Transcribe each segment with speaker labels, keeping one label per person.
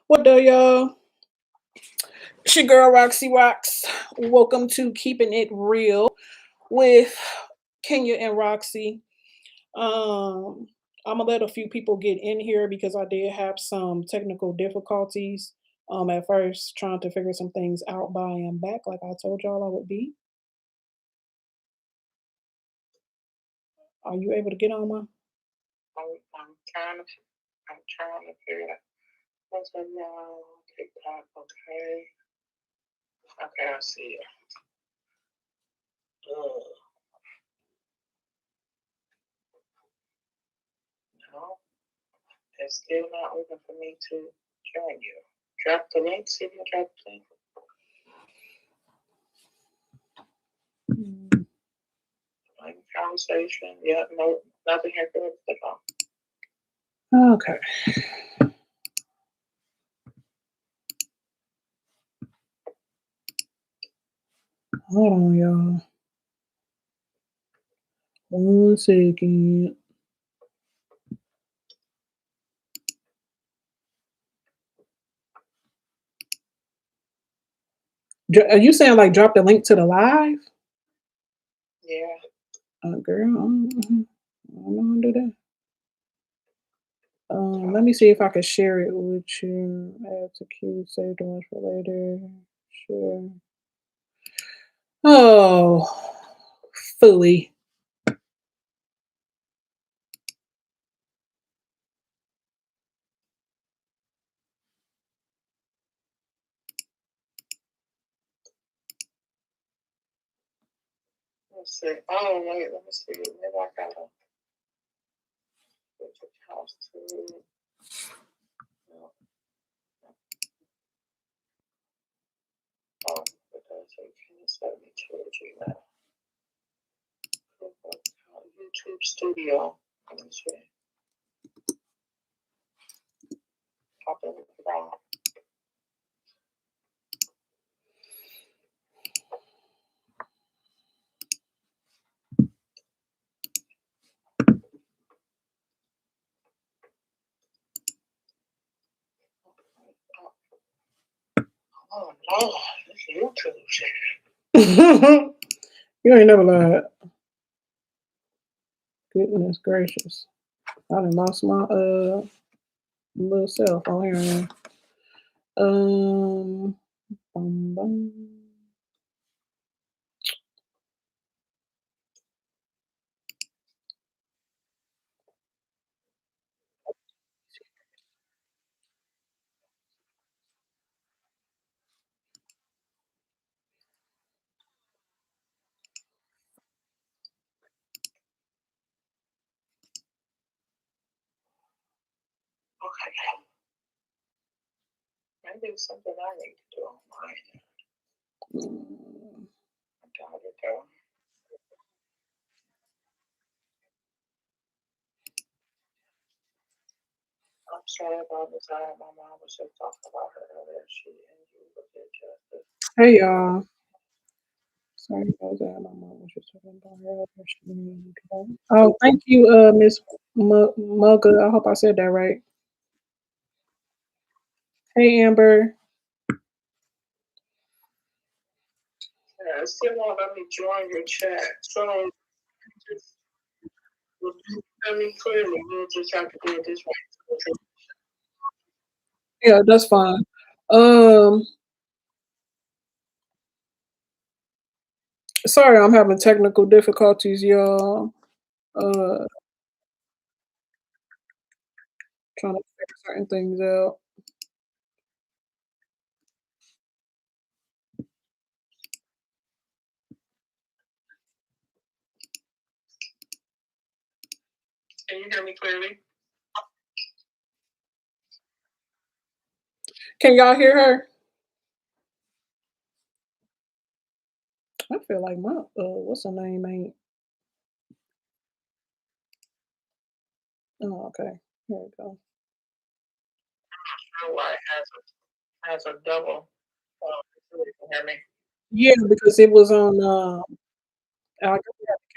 Speaker 1: What do y'all? It's your girl Roxy Rocks. Welcome to Keeping It Real with Kenya and Roxy. Um, I'm gonna let a few people get in here because I did have some technical difficulties. At first, trying to figure some things out, but I am back, like I told y'all I would be. Are you able to get on my? I'm trying to. I'm trying to figure it out. What's up now? TikTok. Okay. Okay, I see it. Ugh. No. It's still not open for me to join you. Drop the link, see if you drop the link. Like conversation. Yeah, no, nothing here for us to go. Okay. Hold on, y'all. 1 second. Are you saying like drop the link to the live? Yeah. Girl, I don't know how to do that. Let me see if I can share it with you. Add to queue, save the one for later. Sure. Oh, fully. Let's see. Oh wait, let me see. Maybe I gotta switch the house to. No. Oh, because I can't send me to a Gmail. YouTube Studio. Let me see. Pop in the wrong. Oh no, this YouTube shit. You ain't never lied. Goodness gracious. I done lost my little self on here now. Bum, bum. Okay. Maybe it's something I need to do on mine. I got it though. I'm sorry about the time my mom was just talking about her earlier. She and you look at justice. Hey y'all. Sorry about that. My mom was just talking about her earlier. She didn't even get on. Oh, thank you, Miss Mugga. I hope I said that right. Hey Amber. Yeah, it still won't let me join your chat. So just tell me clearly. We'll just have to do it this way. Yeah, that's fine. Um, Sorry, I'm having technical difficulties, y'all. Uh, Trying to figure certain things out. Can you hear me clearly? Can y'all hear her? I feel like my what's her name ain't. Oh, okay. Here we go. Why it has a double. You can hear me. Yeah, because it was on. I guess we had to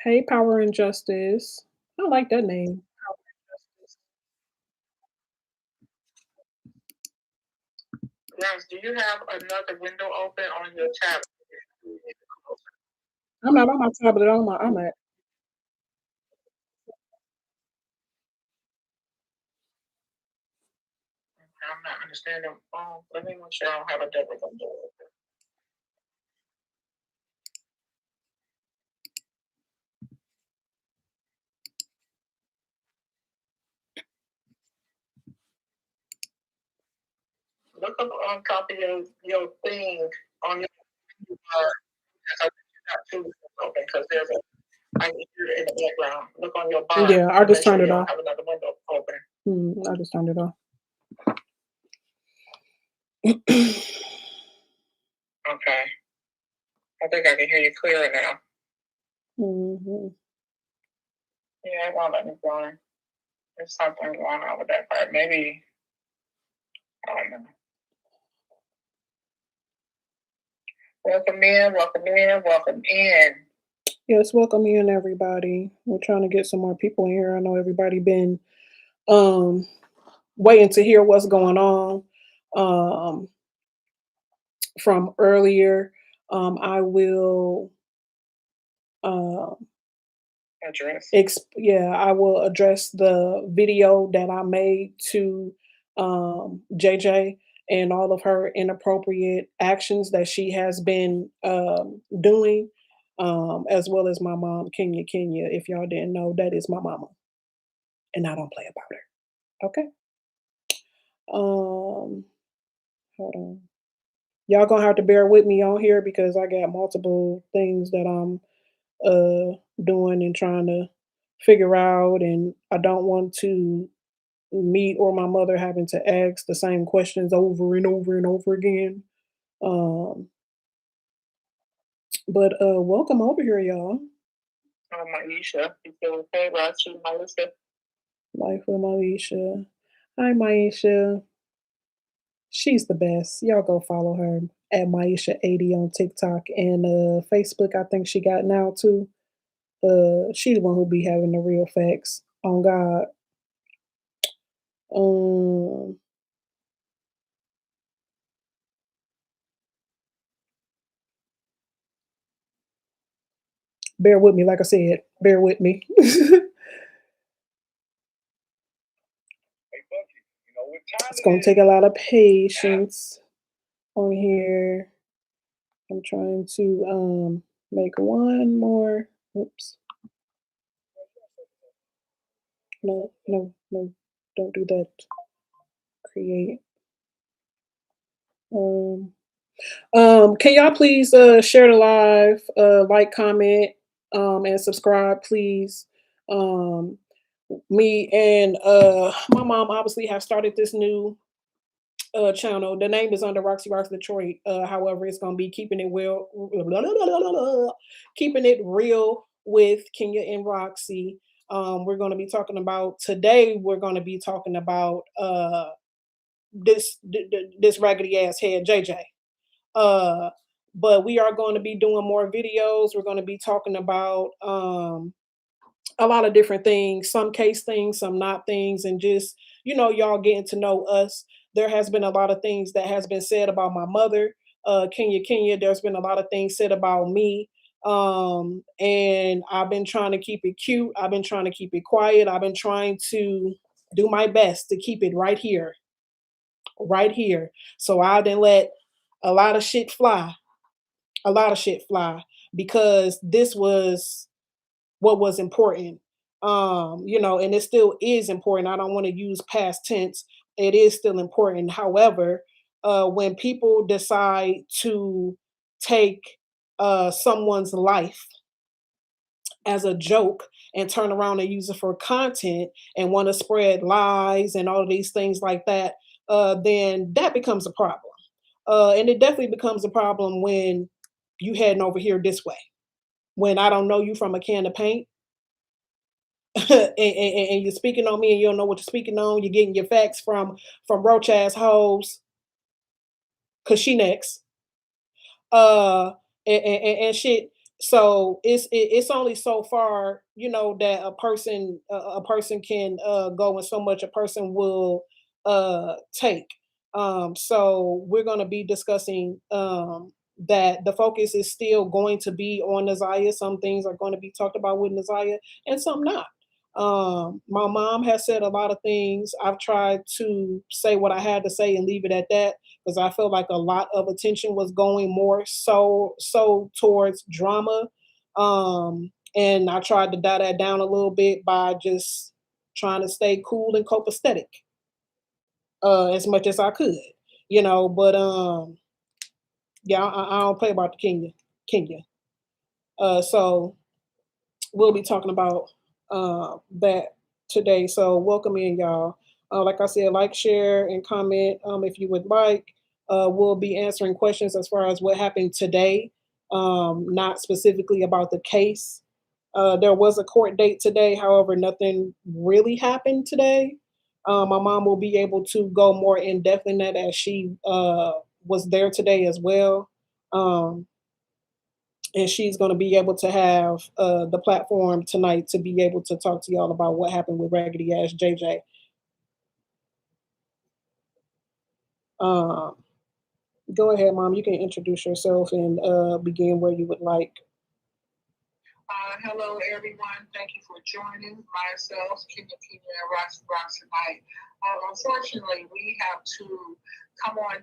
Speaker 1: Hey, Power and Justice. I like that name. Power and Justice.
Speaker 2: Yes, do you have another window open on your tablet?
Speaker 1: I'm not on my tablet, on my iMac.
Speaker 2: I'm not understanding. Oh, let me make sure I don't have a double window open. Look up on top of your thing on your because got two windows open because there's a I can hear it in the background. Look on your bar
Speaker 1: Yeah, I
Speaker 2: to make
Speaker 1: just
Speaker 2: sure
Speaker 1: turned
Speaker 2: you
Speaker 1: it
Speaker 2: don't
Speaker 1: off.
Speaker 2: have another window open.
Speaker 1: I just turned it off.
Speaker 2: Okay. I think I can hear you clearer now.
Speaker 1: Mhm.
Speaker 2: Yeah, it won't let me join. There's something going on with that part. Maybe I don't know. Welcome in, welcome in, welcome in.
Speaker 1: Yes, welcome in everybody. We're trying to get some more people in here. I know everybody been um waiting to hear what's going on um from earlier. I will uh
Speaker 2: Address.
Speaker 1: yeah, I will address the video that I made to JJ and all of her inappropriate actions that she has been doing, as well as my mom, Kenya Kenya. If y'all didn't know, that is my mama, and I don't play about her. Okay. Hold on. Y'all gonna have to bear with me on here because I got multiple things that I'm doing and trying to figure out, and I don't want to me or my mother having to ask the same questions over and over and over again. Um, but welcome over here, y'all.
Speaker 2: Maisha, you feel okay? Rachi, Melissa.
Speaker 1: Life with Maisha. Hi, Maisha. She's the best. Y'all go follow her at Maisha80 on TikTok and Facebook. I think she got now too. She the one who be having the real facts on God. Um, bear with me, like I said, bear with me. It's gonna take a lot of patience on here. I'm trying to make one more. Oops. No, no, no. Don't do that. Create. Um can y'all please share the live, like, comment, and subscribe, please. Um Me and my mom obviously have started this new channel. The name is under Roxy Rocks Detroit. However, it's gonna be keeping it real, keeping it real with Kenya and Roxy. We're gonna be talking about today. We're gonna be talking about this raggedy ass head JJ. Uh, but we are going to be doing more videos. We're going to be talking about a lot of different things, some case things, some not things, and just y'all getting to know us. There has been a lot of things that has been said about my mother, Kenya Kenya. There's been a lot of things said about me, and I've been trying to keep it cute. I've been trying to keep it quiet. I've been trying to do my best to keep it right here, right here. So I didn't let a lot of shit fly, a lot of shit fly, because this was what was important. And it still is important. I don't want to use past tense. It is still important. However, when people decide to take someone's life as a joke and turn around and use it for content and want to spread lies and all of these things like that, then that becomes a problem. And it definitely becomes a problem when you heading over here this way. When I don't know you from a can of paint, and you're speaking on me and you don't know what you're speaking on. You're getting your facts from roach ass hoes, cause she next. Uh, and shit. So it's only so far, that a person can go, and so much a person will take. So we're going to be discussing that the focus is still going to be on Nazaya. Some things are going to be talked about with Nazaya, and some not. My mom has said a lot of things. I've tried to say what I had to say and leave it at that, because I felt like a lot of attention was going more so towards drama. And I tried to dial that down a little bit by just trying to stay cool and copacetic as much as I could, But yeah, I don't play about the Kenya. So we'll be talking about that today. So welcome in, y'all. Like I said, like, share, and comment if you would like. We'll be answering questions as far as what happened today, not specifically about the case. There was a court date today, however, nothing really happened today. My mom will be able to go more in depth in that, as she was there today as well. Um, and she's going to be able to have the platform tonight to be able to talk to y'all about what happened with Raggedy Ass JJ. Um, Go ahead, Mom. You can introduce yourself and begin where you would like.
Speaker 2: Hello, everyone. Thank you for joining myself, Kenya, and Roxy tonight. Unfortunately, we have to come on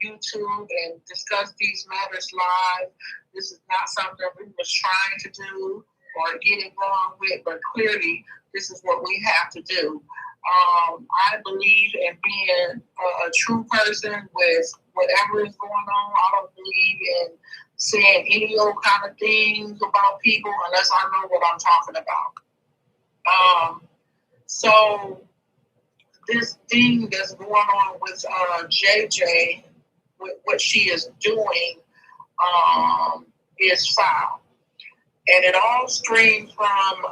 Speaker 2: YouTube and discuss these matters live. This is not something we was trying to do or getting wrong with, but clearly this is what we have to do. I believe in being a true person with whatever is going on. I don't believe in saying any old kind of things about people unless I know what I'm talking about. So this thing that's going on with JJ, with what she is doing, is foul. And it all streamed from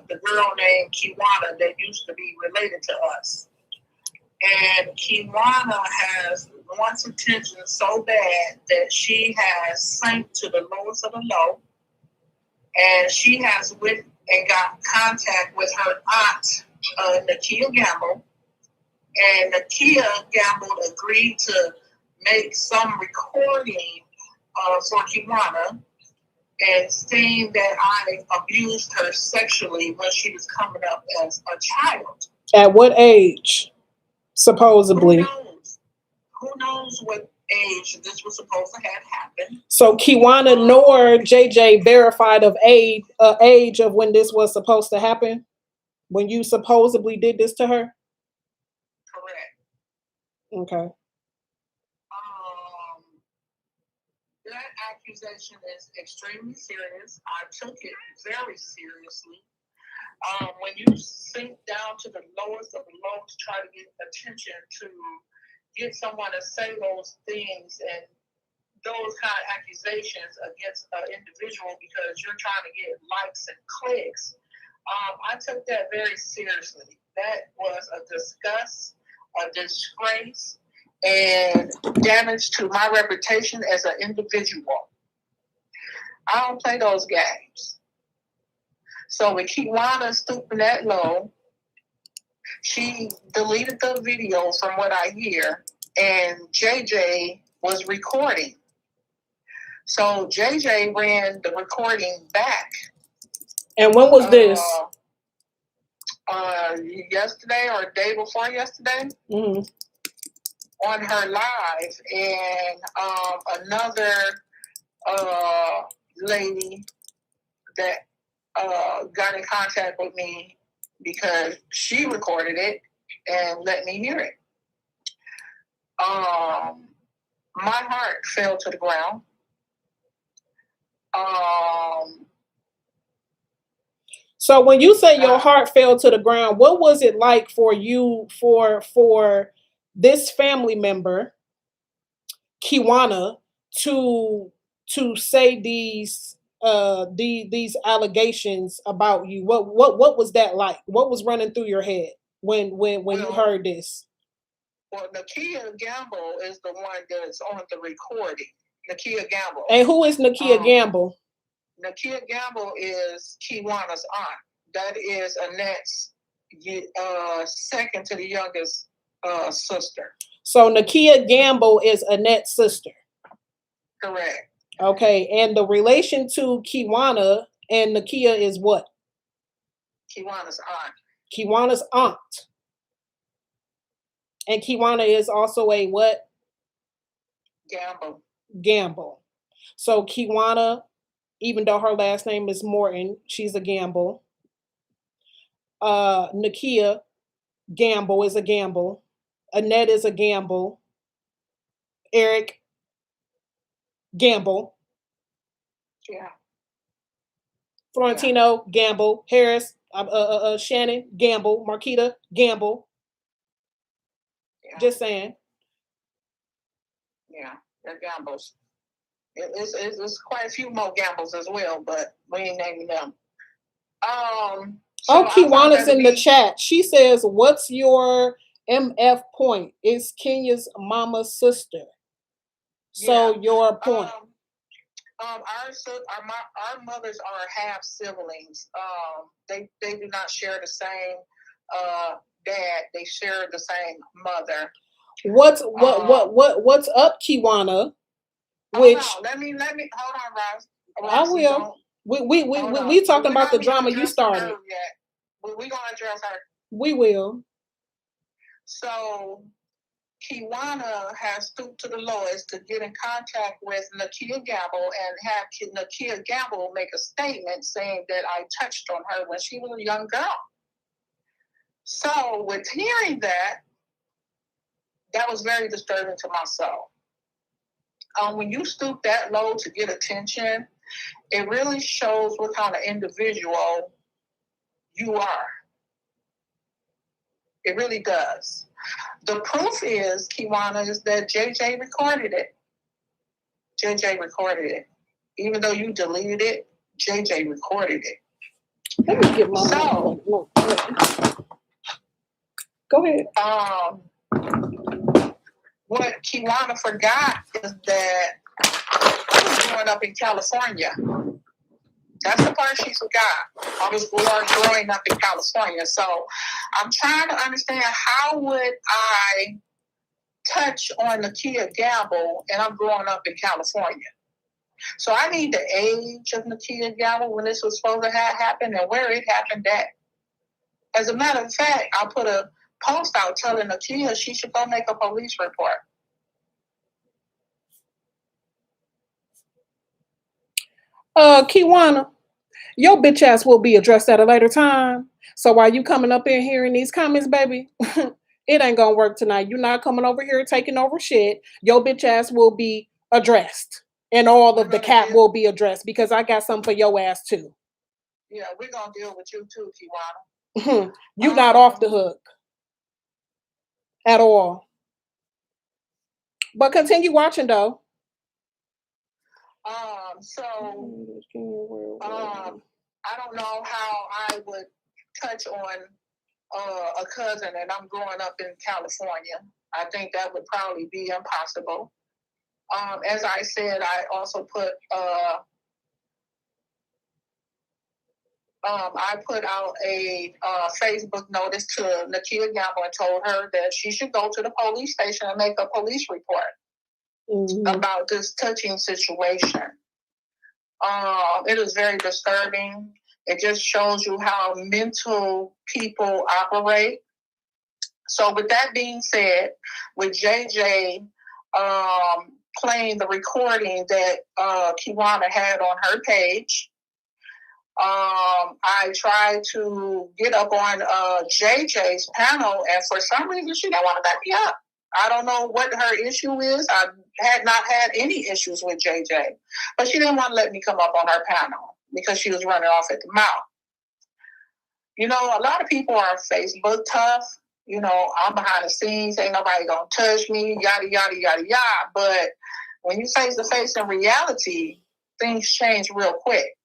Speaker 2: the girl named Kiwana that used to be related to us. And Kiwana has wants attention so bad that she has sank to the lowest of the low. And she has went and got contact with her aunt, Nakia Gamble. And Nakia Gamble agreed to make some recording for Kiwana, and saying that I abused her sexually when she was coming up as a child.
Speaker 1: At what age, supposedly?
Speaker 2: Who knows what age this was supposed to have happened?
Speaker 1: So Kiwana nor JJ verified of age of when this was supposed to happen? When you supposedly did this to her?
Speaker 2: Correct.
Speaker 1: Okay.
Speaker 2: That accusation is extremely serious. I took it very seriously. When you sink down to the lowest of the low to try to get attention, to get someone to say those things and those kind of accusations against an individual because you're trying to get likes and clicks, I took that very seriously. That was a disgust, a disgrace, and damage to my reputation as an individual. I don't play those games. So with Kiwana stooping that low, she deleted the video from what I hear, and JJ was recording. So JJ ran the recording back.
Speaker 1: And when was this?
Speaker 2: Yesterday or the day before yesterday.
Speaker 1: Mm-hmm.
Speaker 2: On her live, and another lady that got in contact with me because she recorded it and let me hear it. My heart fell to the ground.
Speaker 1: So when you say your heart fell to the ground, what was it like for you, for this family member, Kiwana, to say these allegations about you? What was that like? What was running through your head when you heard this?
Speaker 2: Well, Nakia Gamble is the one that's on the recording. Nakia Gamble.
Speaker 1: And who is Nakia Gamble?
Speaker 2: Nakia Gamble is Kiwana's aunt. That is Annette's second to the youngest sister.
Speaker 1: So Nakia Gamble is Annette's sister.
Speaker 2: Correct.
Speaker 1: Okay, and the relation to Kiwana and Nakia is what?
Speaker 2: Kiwana's aunt.
Speaker 1: Kiwana's aunt. And Kiwana is also a what?
Speaker 2: Gamble.
Speaker 1: Gamble. So Kiwana, even though her last name is Morton, she's a Gamble. Nakia Gamble is a Gamble. Annette is a Gamble. Eric Gamble.
Speaker 2: Yeah.
Speaker 1: Florentino Gamble. Harris, Shannon Gamble. Marquita Gamble.
Speaker 2: Yeah.
Speaker 1: Just saying.
Speaker 2: Yeah, they're Gambles. It's quite a few more Gambles as well, but we ain't naming them.
Speaker 1: So Kiwana's in the chat. She says, "What's your MF point? It's Kenya's mama's sister." So your point.
Speaker 2: Our mothers are half siblings. They do not share the same dad. They share the same mother.
Speaker 1: What's up, Kiwana? Which
Speaker 2: let me hold on, Ross.
Speaker 1: I will. We talking about the drama you started.
Speaker 2: We're gonna address her.
Speaker 1: We will.
Speaker 2: So Kiwana has stooped to the lowest to get in contact with Nakia Gamble and have Nakia Gamble make a statement saying that I touched on her when she was a young girl. So with hearing that was very disturbing to my soul. When you stoop that low to get attention, it really shows what kind of individual you are. It really does. The proof is, Kiwana, is that JJ recorded it. JJ recorded it. Even though you deleted it, JJ recorded it.
Speaker 1: Let me get my Go ahead.
Speaker 2: What Kiwana forgot is that I was growing up in California. That's the part she forgot. I was growing up in California. So I'm trying to understand, how would I touch on Nakia Gamble and I'm growing up in California? So I need the age of Nakia Gamble when this was supposed to have happened and where it happened at. As a matter of fact, I put a post out telling Nakia she should go make a police report.
Speaker 1: Kiwana, your bitch ass will be addressed at a later time. So while you coming up in here in these comments, baby, it ain't gonna work tonight. You're not coming over here taking over shit. Your bitch ass will be addressed. And all of the cat will be addressed because I got something for your ass too.
Speaker 2: Yeah, we're gonna deal with you too, Kiwana.
Speaker 1: You're not off the hook. At all. But continue watching though.
Speaker 2: I don't know how I would touch on a cousin and I'm growing up in California. I think that would probably be impossible. As I said, I also put I put out a Facebook notice to Nakia Gamble and told her that she should go to the police station and make a police report about this touching situation. It is very disturbing. It just shows you how mental people operate. So with that being said, with JJ playing the recording that Kiwana had on her page, I tried to get up on JJ's panel, and for some reason she didn't want to back me up. I don't know what her issue is. I had not had any issues with JJ, but she didn't want to let me come up on her panel because she was running off at the mouth. You know, a lot of people are Facebook tough. You know, I'm behind the scenes, ain't nobody gonna touch me, yada, yada, yada, yada. But when you face to face in reality, things change real quick.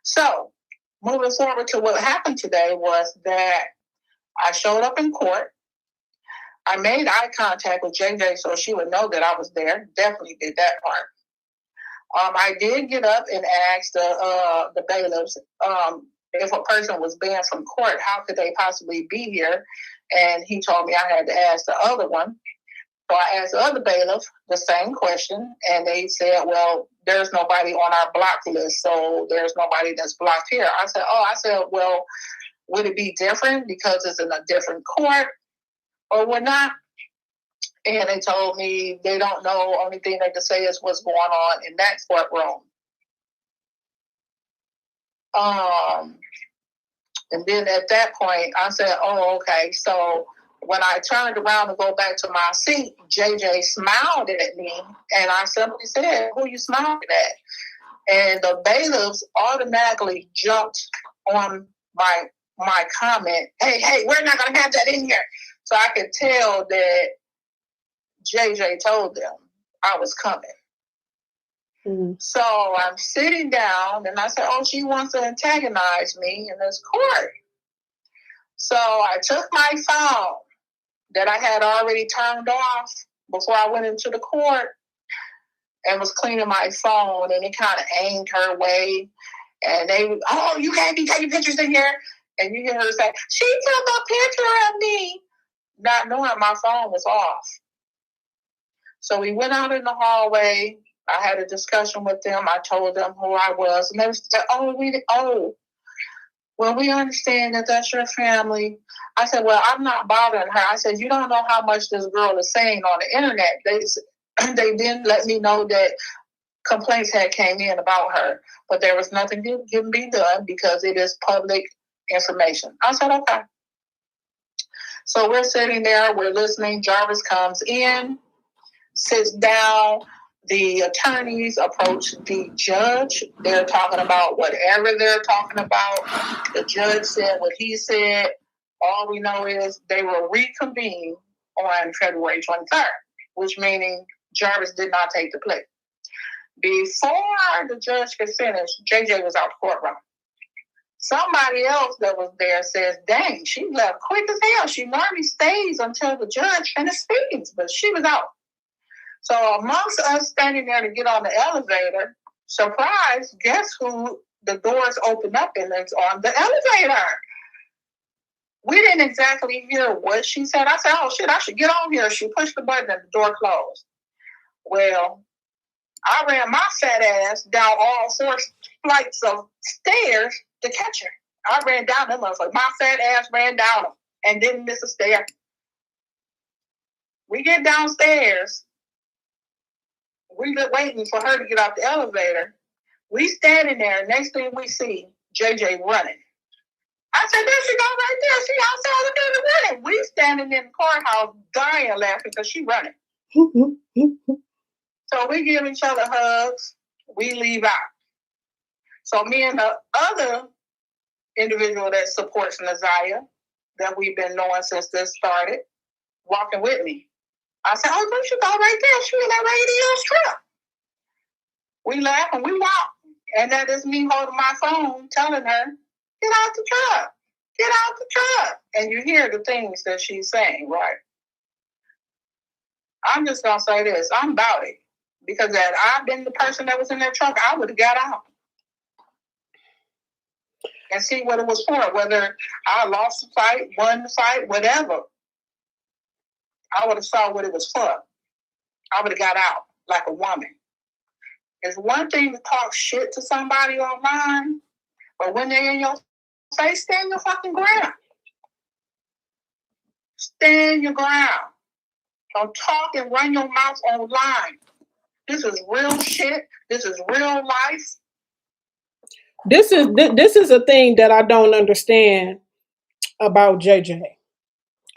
Speaker 2: So, moving forward to what happened today was that I showed up in court. I made eye contact with JJ so she would know that I was there. Definitely did that I did get up and ask the bailiffs if a person was banned from court, how could they possibly be here? And he told me I had to ask the other one. So I asked the other bailiff the same question, and they said, well, there's nobody on our block list, so there's nobody that's blocked here. I said, well, would it be different because it's in a different court or whatnot? And they told me they don't know. Only thing they can say is what's going on in that courtroom. And then at that point, I said, oh, okay. So when I turned around to go back to my seat, JJ smiled at me, and I simply said, who you smiling at? And the bailiffs automatically jumped on my comment, hey, we're not going to have that in here. So I could tell that JJ told them I was coming. Mm-hmm. So I'm sitting down, and I said, oh, she wants to antagonize me in this court. So I took my phone that I had already turned off before I went into the court and was cleaning my phone, and it kind of aimed her way. And they, oh, you can't be taking pictures in here. And you hear her say, she took a picture of me, not knowing my phone was off. So we went out in the hallway. I had a discussion with them. I told them who I was. And they said, well, we understand that that's your family. I said, well, I'm not bothering her. I said, you don't know how much this girl is saying on the internet. They didn't let me know that complaints had came in about her, but there was nothing that can be done because it is public information. I said, okay. So we're sitting there, we're listening. Jarvis comes in, sits down. The attorneys approach the judge. They're talking about whatever they're talking about. The judge said what he said. All we know is they will reconvene on February 23rd, which meaning Jarvis did not take the plea. Before the judge could finish, JJ was out the courtroom. Somebody else that was there says, dang, she left quick as hell. She normally stays until the judge finishes speaking, but she was out. So amongst us standing there to get on the elevator, surprise, guess who the doors open up and it's on the elevator? We didn't exactly hear what she said. I said, oh shit, I should get on here. She pushed the button and the door closed. Well, I ran my fat ass down all 4 flights of stairs to catch her. I ran down them. My fat ass ran down them and didn't miss a stair. We get downstairs. We been waiting for her to get off the elevator. We standing there. Next thing we see, JJ running. I said, there she go right there. She outside the building running. We standing in the courthouse dying laughing because she running. So we give each other hugs. We leave out. So me and the other individual that supports Naziah, that we've been knowing since this started, walking with me. I said, oh, there she go right there. She in that radio strip. We laugh and we walk. And that is me holding my phone, telling her, get out the truck. Get out the truck. And you hear the things that she's saying, right? I'm just going to say this. I'm about it. Because had I been the person that was in that truck, I would have got out. And see what it was for. Whether I lost the fight, won the fight, whatever. I would have saw what it was for. I would have got out like a woman. It's one thing to talk shit to somebody online, but when they're in your face, stand your fucking ground. Stand your ground. Don't talk and run your mouth online. This is real shit. This is real life.
Speaker 1: This is a thing that I don't understand about JJ.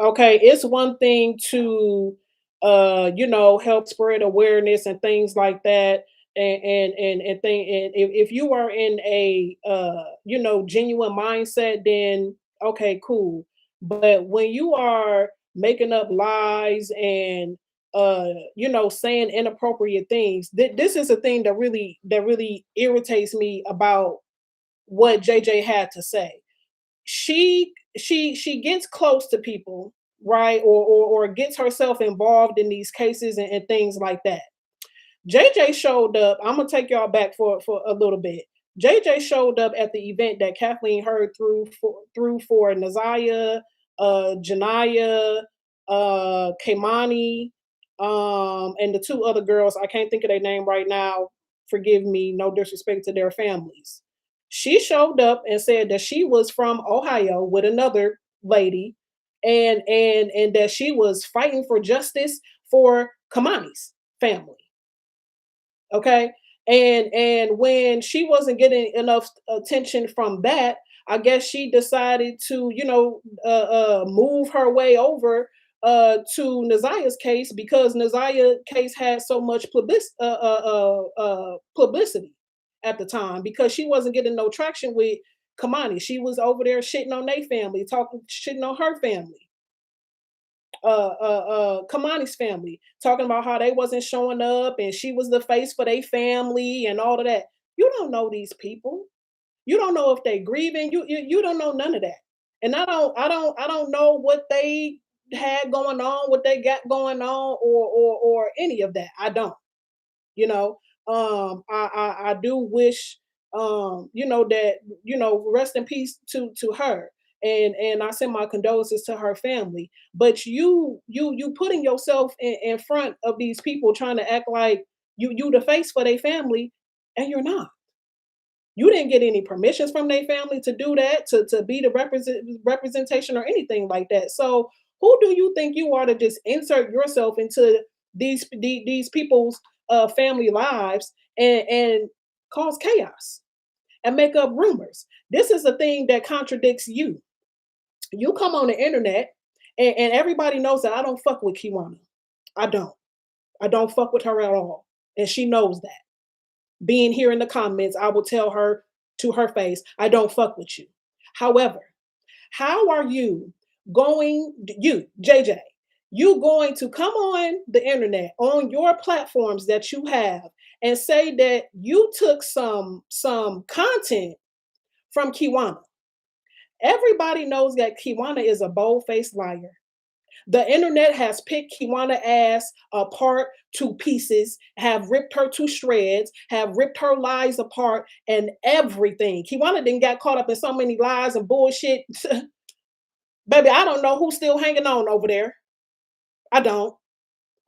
Speaker 1: Okay, it's one thing to help spread awareness and things like that. And if you are in a genuine mindset, then okay, cool. But when you are making up lies and saying inappropriate things, this is a thing that really irritates me about what JJ had to say. She gets close to people, right, or gets herself involved in these cases and things like that. JJ showed up. I'm gonna take y'all back for a little bit. JJ showed up at the event that Kathleen Hurd threw for Naziah, Janaya, Kaimani, and the two other girls. I can't think of their name right now. Forgive me, no disrespect to their families. She showed up and said that she was from Ohio with another lady, and that she was fighting for justice for Kamani's family. Okay. And when she wasn't getting enough attention from that, I guess she decided to, move her way over to Naziah's case, because Naziah's case had so much publicity at the time, because she wasn't getting no traction with Kamani. She was over there shitting on their family, talking shitting on her family, Kamani's family, talking about how they wasn't showing up and she was the face for their family and all of that. You don't know these people. You don't know if they grieving. You don't know none of that. And I don't know what they had going on, what they got going on, or any of that. I don't. You know, I do wish, that, rest in peace to her, and I send my condolences to her family. But you putting yourself in front of these people, trying to act like you the face for their family, and you're not. You didn't get any permissions from their family to do that, to be the representation or anything like that. So who do you think you are to just insert yourself into these people's family lives, and cause chaos and make up rumors? This is a thing that contradicts you. You come on the internet, and everybody knows that I don't fuck with Kiwana. I don't. I don't fuck with her at all. And she knows that. Being here in the comments, I will tell her to her face, I don't fuck with you. However, how are JJ, you going to come on the internet, on your platforms that you have, and say that you took some content from Kiwana? Everybody knows that Kiwana is a bold-faced liar. The internet has picked Kiwana ass apart to pieces, have ripped her to shreds, have ripped her lies apart and everything. Kiwana didn't got caught up in so many lies and bullshit. Baby, I don't know who's still hanging on over there. I don't.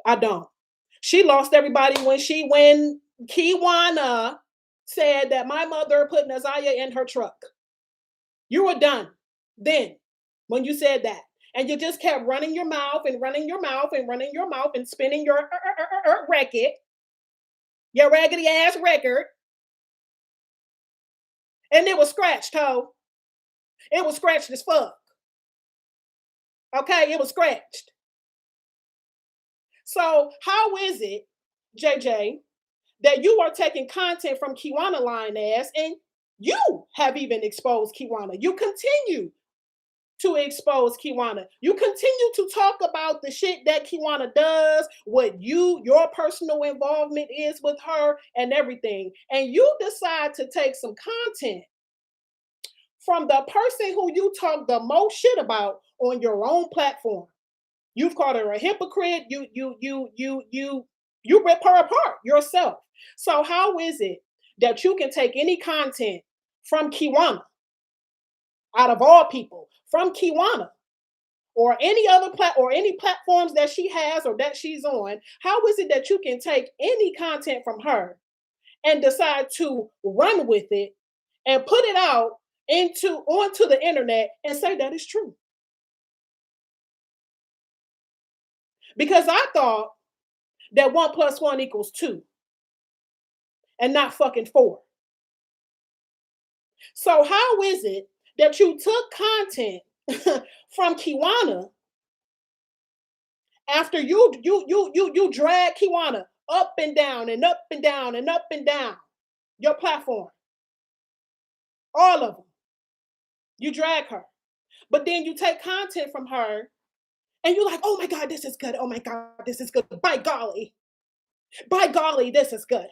Speaker 1: I don't. She lost everybody when Kiwana said that my mother put Naziah in her truck. You were done then when you said that. And you just kept running your mouth and running your mouth and running your mouth and spinning your record, your raggedy ass record. And it was scratched, ho. It was scratched as fuck. Okay, it was scratched. So how is it, JJ, that you are taking content from Kiwana lying ass, and you have even exposed Kiwana? You continue to expose Kiwana. You continue to talk about the shit that Kiwana does, what your personal involvement is with her and everything. And you decide to take some content from the person who you talk the most shit about on your own platform. You've called her a hypocrite. You rip her apart yourself. So how is it that you can take any content from Kiwana, out of all people, from Kiwana, or any other or any platforms that she has or that she's on? How is it that you can take any content from her and decide to run with it and put it out onto the internet and say that is true? Because I thought that 1 + 1 = 2 and not fucking 4. So how is it that you took content from Kiwana after you drag Kiwana up and down and up and down and up and down your platform? All of them. You drag her. But then you take content from her and you're like, oh my God, this is good. Oh my God, this is good. By golly, this is good.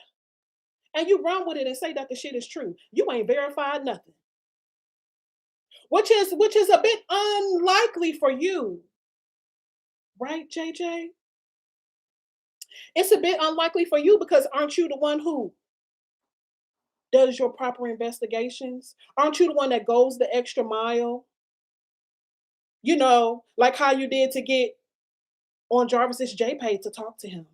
Speaker 1: And you run with it and say that the shit is true. You ain't verified nothing. Which is a bit unlikely for you. Right, JJ? It's a bit unlikely for you because aren't you the one who does your proper investigations? Aren't you the one that goes the extra mile? You know, like how you did to get on Jarvis's JPay to talk to him.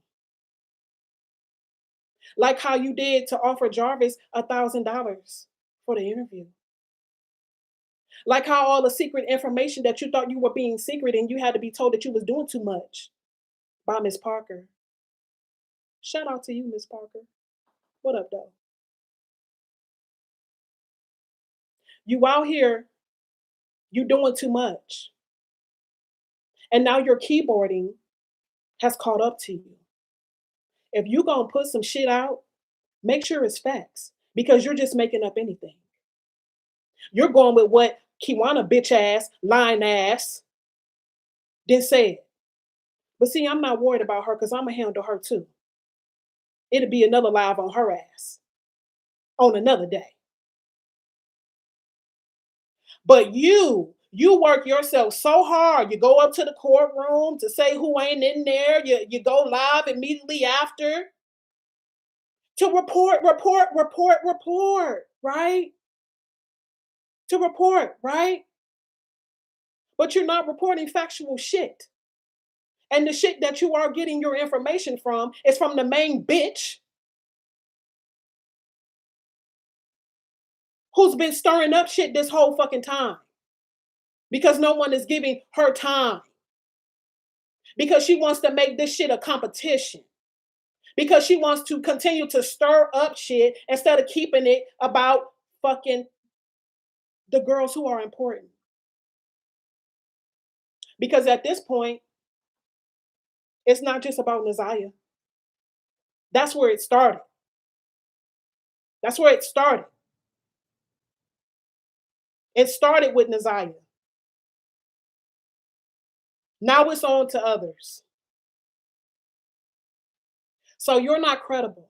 Speaker 1: Like how you did to offer Jarvis $1,000 for the interview. Like how all the secret information that you thought you were being secret and you had to be told that you was doing too much by Miss Parker. Shout out to you, Miss Parker. What up, though? You out here, you doing too much. And now your keyboarding has caught up to you. If you gonna put some shit out, make sure it's facts because you're just making up anything. You're going with what Kiwana bitch ass, lying ass, then said. But see, I'm not worried about her because I'm gonna handle her too. It'll be another live on her ass on another day. But you work yourself so hard. You go up to the courtroom to say who ain't in there. You go live immediately after to report, right? To report, right? But you're not reporting factual shit. And the shit that you are getting your information from is from the main bitch who's been stirring up shit this whole fucking time. Because no one is giving her time. Because she wants to make this shit a competition. Because she wants to continue to stir up shit instead of keeping it about fucking the girls who are important. Because at this point, it's not just about Naziah. That's where it started. That's where it started. It started with Naziah. Now it's on to others. So you're not credible.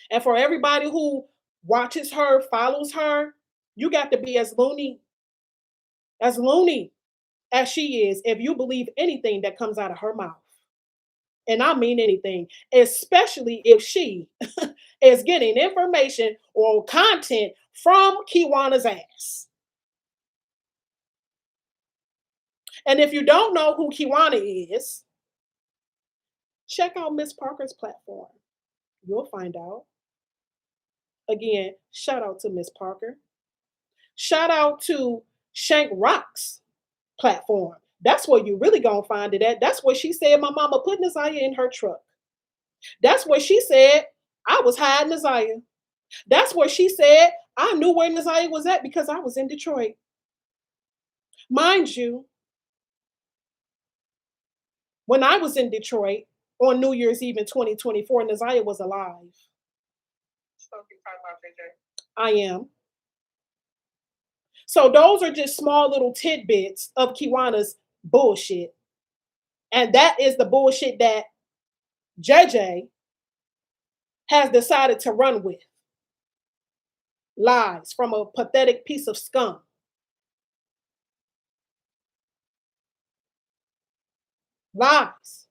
Speaker 1: And for everybody who watches her, follows her, you got to be as loony as she is if you believe anything that comes out of her mouth. And I mean anything, especially if she is getting information or content from Kiwana's ass. And if you don't know who Kiwana is, check out Miss Parker's platform. You'll find out. Again, shout out to Miss Parker. Shout out to Shank Rock's platform. That's where you really gonna find it at. That's where she said my mama put Naziah in her truck. That's where she said I was hiding Naziah. That's where she said I knew where Naziah was at because I was in Detroit. Mind you, when I was in Detroit on New Year's Eve in 2024, Naziah was alive.
Speaker 2: So you talking about JJ?
Speaker 1: I am. So those are just small little tidbits of Kiwana's bullshit. And that is the bullshit that JJ has decided to run with. Lies from a pathetic piece of scum. Lies.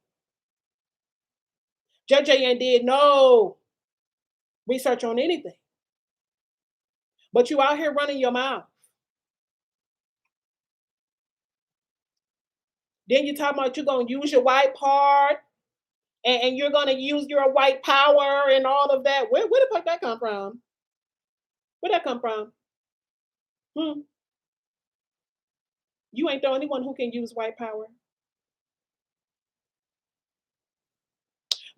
Speaker 1: JJ ain't did no research on anything. But you out here running your mouth. Then you talking about you're going to use your white part and you're going to use your white power and all of that. Where the fuck that come from? Where that come from? You ain't the only one who can use white power.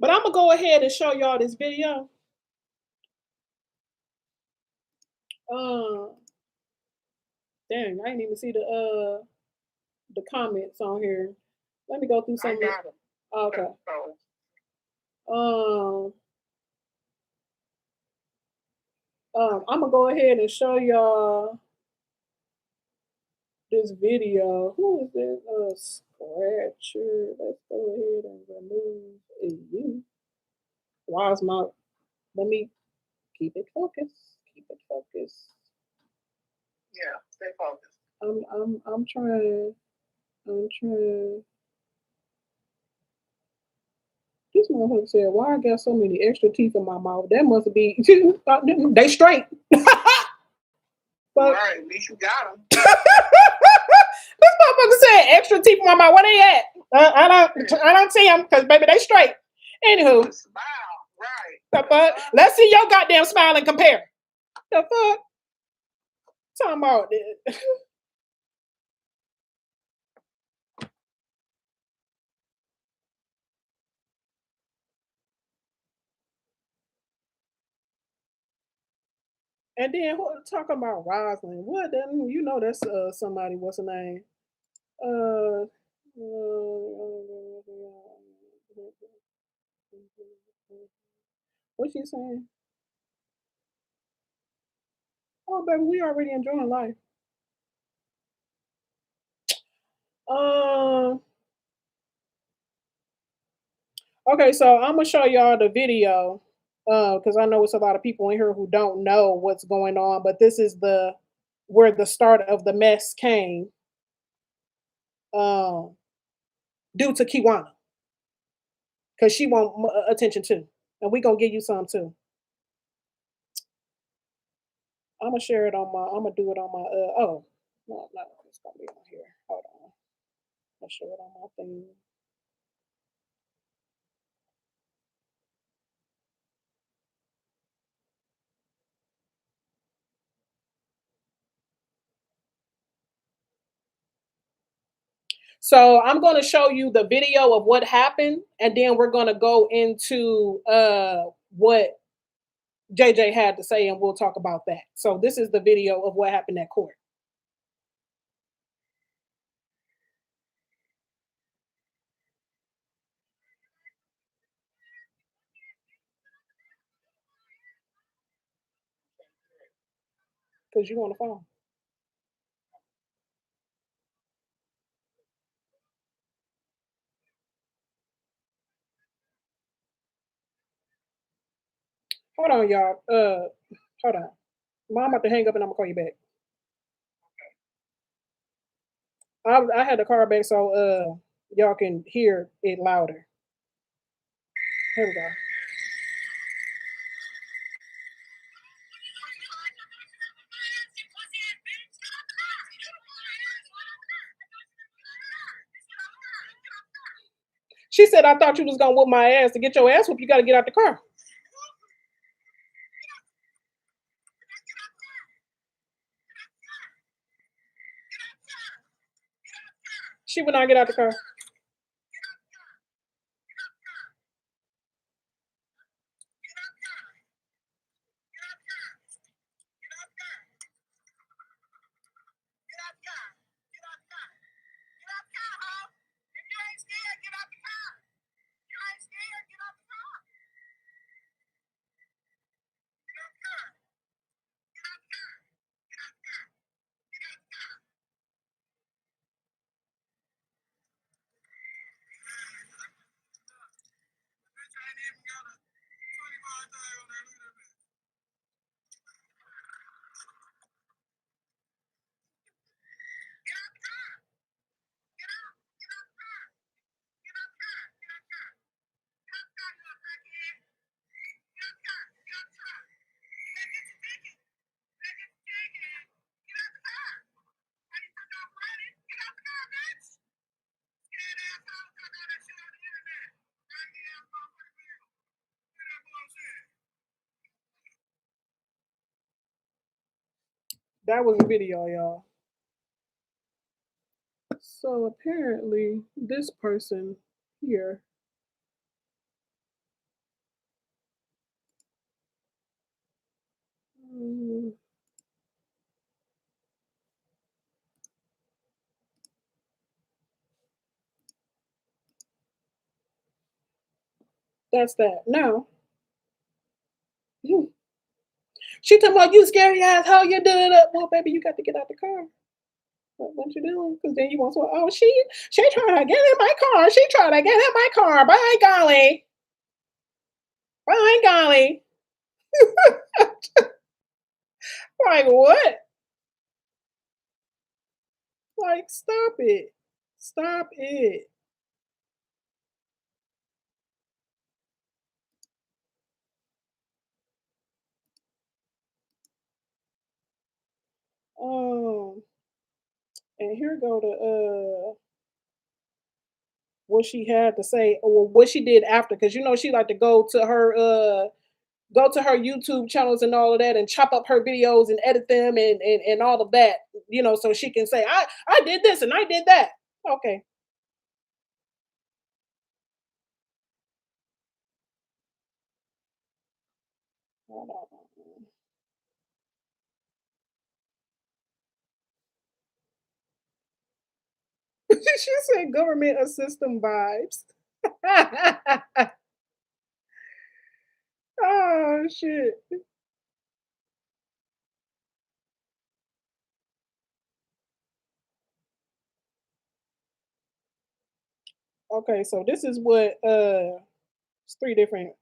Speaker 1: But I'm going to go ahead and show y'all this video. Dang, I didn't even see the comments on here. Let me go through some.
Speaker 2: I got them.
Speaker 1: Okay. I'm gonna go ahead and show y'all this video. Who is this? Scratcher. Let's go ahead and remove you. Why is my? Let me keep it focused. Keep it focused.
Speaker 2: Yeah, stay focused.
Speaker 1: I'm trying. This motherfucker said, "Why I got so many extra teeth in my mouth? That must be they straight." But
Speaker 2: Right, at least you got them.
Speaker 1: this motherfucker said, "Extra teeth in my mouth. Where they at? I don't see them because baby they straight." Anywho,
Speaker 2: Smile, right?
Speaker 1: the fuck? Let's see your goddamn smile and compare. The fuck? Talking about this. And then talking about Rosalind. What? You know that's somebody. What's her name? Uh, what's she saying? Oh, baby, we already enjoying life. Um. Okay, so I'm gonna show y'all the video. Because I know it's a lot of people in here who don't know what's going on, but this is the where the start of the mess came. Um, due to Kiwana, because she want attention too, and we gonna give you some too. I'm gonna share it on my. I'm gonna do it on my. Oh, no, it's gonna be on here. Hold on, I'll show it on my thing. So I'm gonna show you the video of what happened, and then we're gonna go into what JJ had to say, and we'll talk about that. So this is the video of what happened at court. Cause you on the phone. Hold on, y'all. Hold on. Mom, I'm about to hang up and I'm gonna call you back. I had the car back so y'all can hear it louder. Here we go. She said, "I thought you was gonna whoop my ass. To get your ass whooped, you got to get out the car." She would not get out the car. That was a video, y'all. So apparently, this person here, mm, that's that. Now, she talking about you scary asshole. You did it up. Well, baby, you got to get out the car. What you doing? Because then you want to. Oh, she trying to get in my car. She trying to get in my car. By golly, by golly. Like what? Like stop it. Stop it. And here go to what she had to say or what she did after, because you know she like to go to her YouTube channels and all of that and chop up her videos and edit them and all of that, you know, so she can say, I did this and I did that. Okay. Hold on. She said government assistant vibes. Oh shit. Okay, so this is what it's three different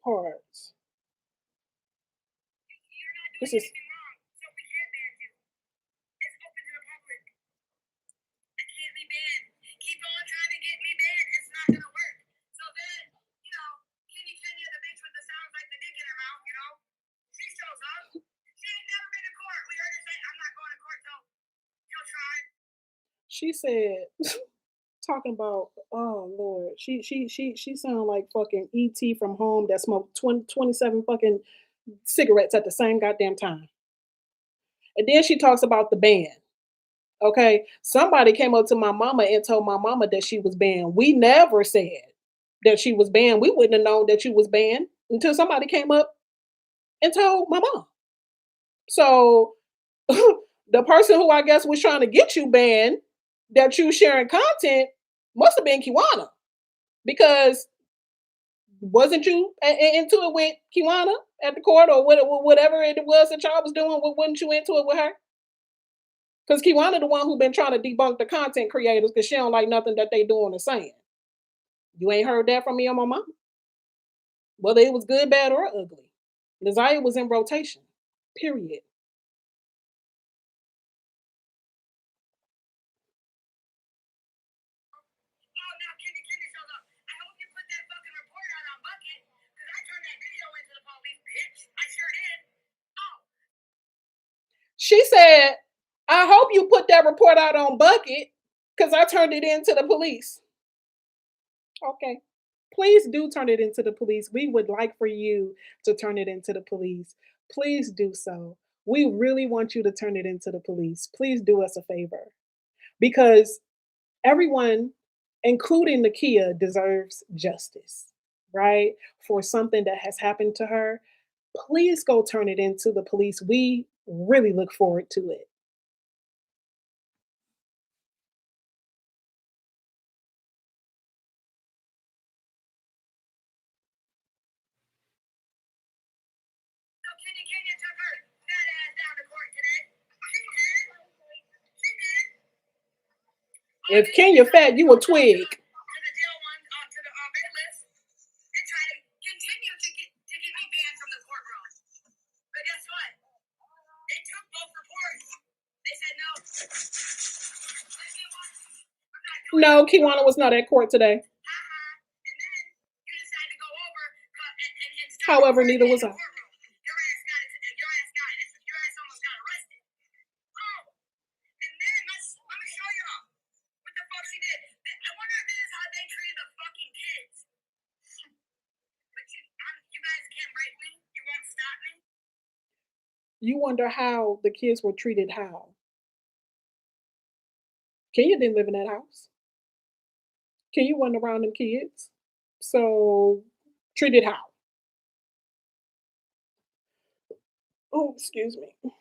Speaker 1: parts. This is she said talking about, oh Lord, she sound like fucking ET from home that smoked 27 fucking cigarettes at the same goddamn time. And then she talks about the ban. Okay. Somebody came up to my mama and told my mama that she was banned. We never said that she was banned. We wouldn't have known that you was banned until somebody came up and told my mom. So the person who I guess was trying to get you banned, that you sharing content, must have been Kiwana, because wasn't you into it with Kiwana at the court or whatever it was that y'all was doing? Wasn't you into it with her? Because Kiwana the one who been trying to debunk the content creators because she don't like nothing that they doing or saying. You ain't heard that from me or my mama. Whether it was good, bad, or ugly. Desire was in rotation. Period. She said, I hope you put that report out on Bucket because I turned it in to the police. Okay. Please do turn it into the police. We would like for you to turn it into the police. Please do so. We really want you to turn it into the police. Please do us a favor because everyone, including Nakia, deserves justice, right? For something that has happened to her. Please go turn it into the police. We really look forward to it. If Kenya fat, you a twig. No, Kiwana was not at court today. However, neither was I. You wonder how the kids were treated how? Kenya didn't live in that house. Kenya wasn't around them kids. So treated how? Oh, excuse me.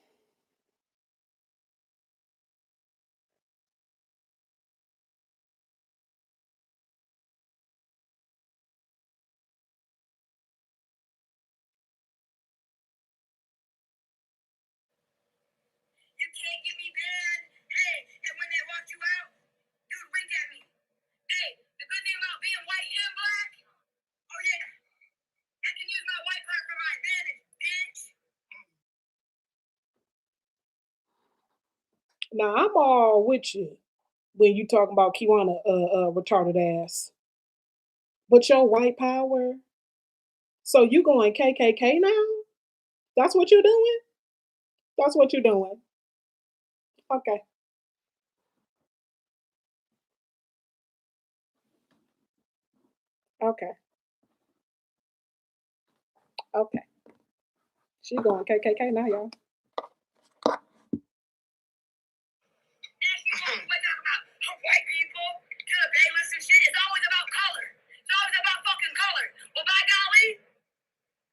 Speaker 1: Now I'm all with you when you talking about Kiwana retarded ass. But your white power, so you going KKK now? That's what you're doing? That's what you're doing. Okay. Okay. Okay. She going KKK now, y'all.
Speaker 2: White people to the Bayless and shit. It's always about color. It's always about fucking color. Well, by golly,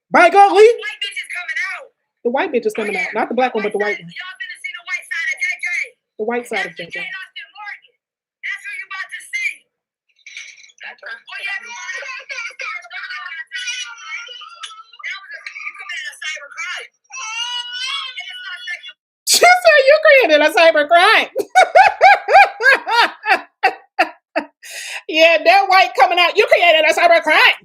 Speaker 1: By golly,
Speaker 2: white bitches coming out.
Speaker 1: the white bitch is coming out, not the black one, but the white one.
Speaker 2: Y'all finna see the white side of JJ.
Speaker 1: The white side of
Speaker 2: That's
Speaker 1: JJ.
Speaker 2: Jane Austen Morgan. That's who you about to see. That's her. Oh yeah, come on. You committed a cyber crime. And it's not sexual.
Speaker 1: She said you created a cyber crime. Yeah, that white coming out. You created a cyber crime.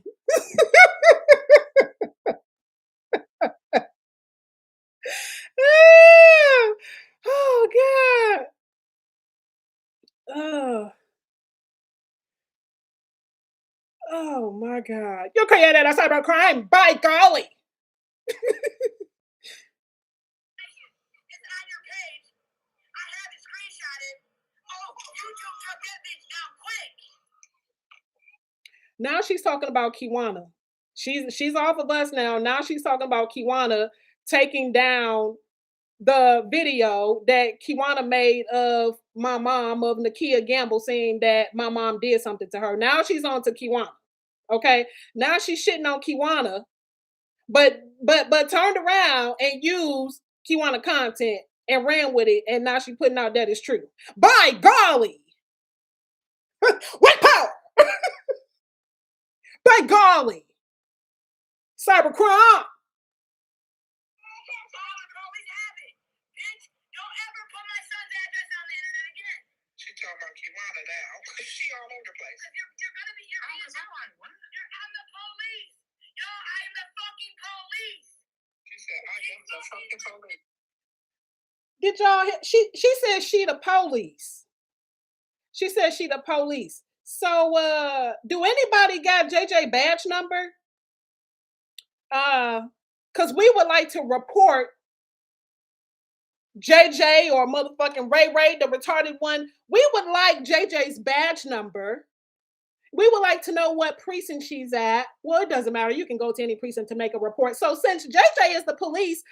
Speaker 1: Oh God. Oh my God. You created a cyber crime. By golly.
Speaker 2: It's on your page. I have it screenshotted. Oh, YouTube took that bitch down quick.
Speaker 1: Now she's talking about Kiwana. She's off of us now. Now she's talking about Kiwana taking down the video that Kiwana made of my mom, of Nakia Gamble, saying that my mom did something to her. Now she's on to Kiwana. Okay. Now she's shitting on Kiwana, but turned around and used Kiwana content and ran with it, and now she's putting out that it's true. By golly. White power. By golly. Cyber crime.
Speaker 2: She talking about Kiwana now. She all over the place. You're gonna be here. You're on the police. Yo, I am the fucking police. She said, I am the fucking police.
Speaker 1: Did y'all hear? She said she the police. She said she the police. So do anybody got JJ badge number? Because we would like to report JJ or motherfucking Ray, the retarded one. We would like JJ's badge number. We would like to know what precinct she's at. Well, it doesn't matter. You can go to any precinct to make a report. So since JJ is the police,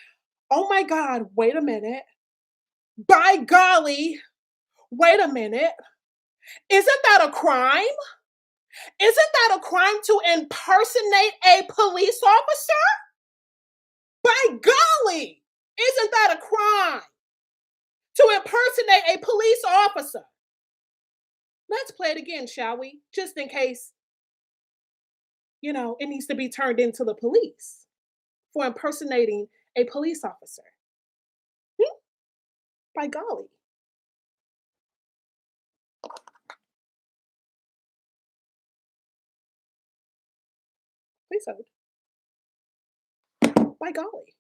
Speaker 1: oh my God, wait a minute. By golly, wait a minute. Isn't that a crime? Isn't that a crime to impersonate a police officer? By golly, isn't that a crime to impersonate a police officer? Let's play it again, shall we? Just in case, you know, it needs to be turned into the police for impersonating a police officer. By golly. Please hold. By golly.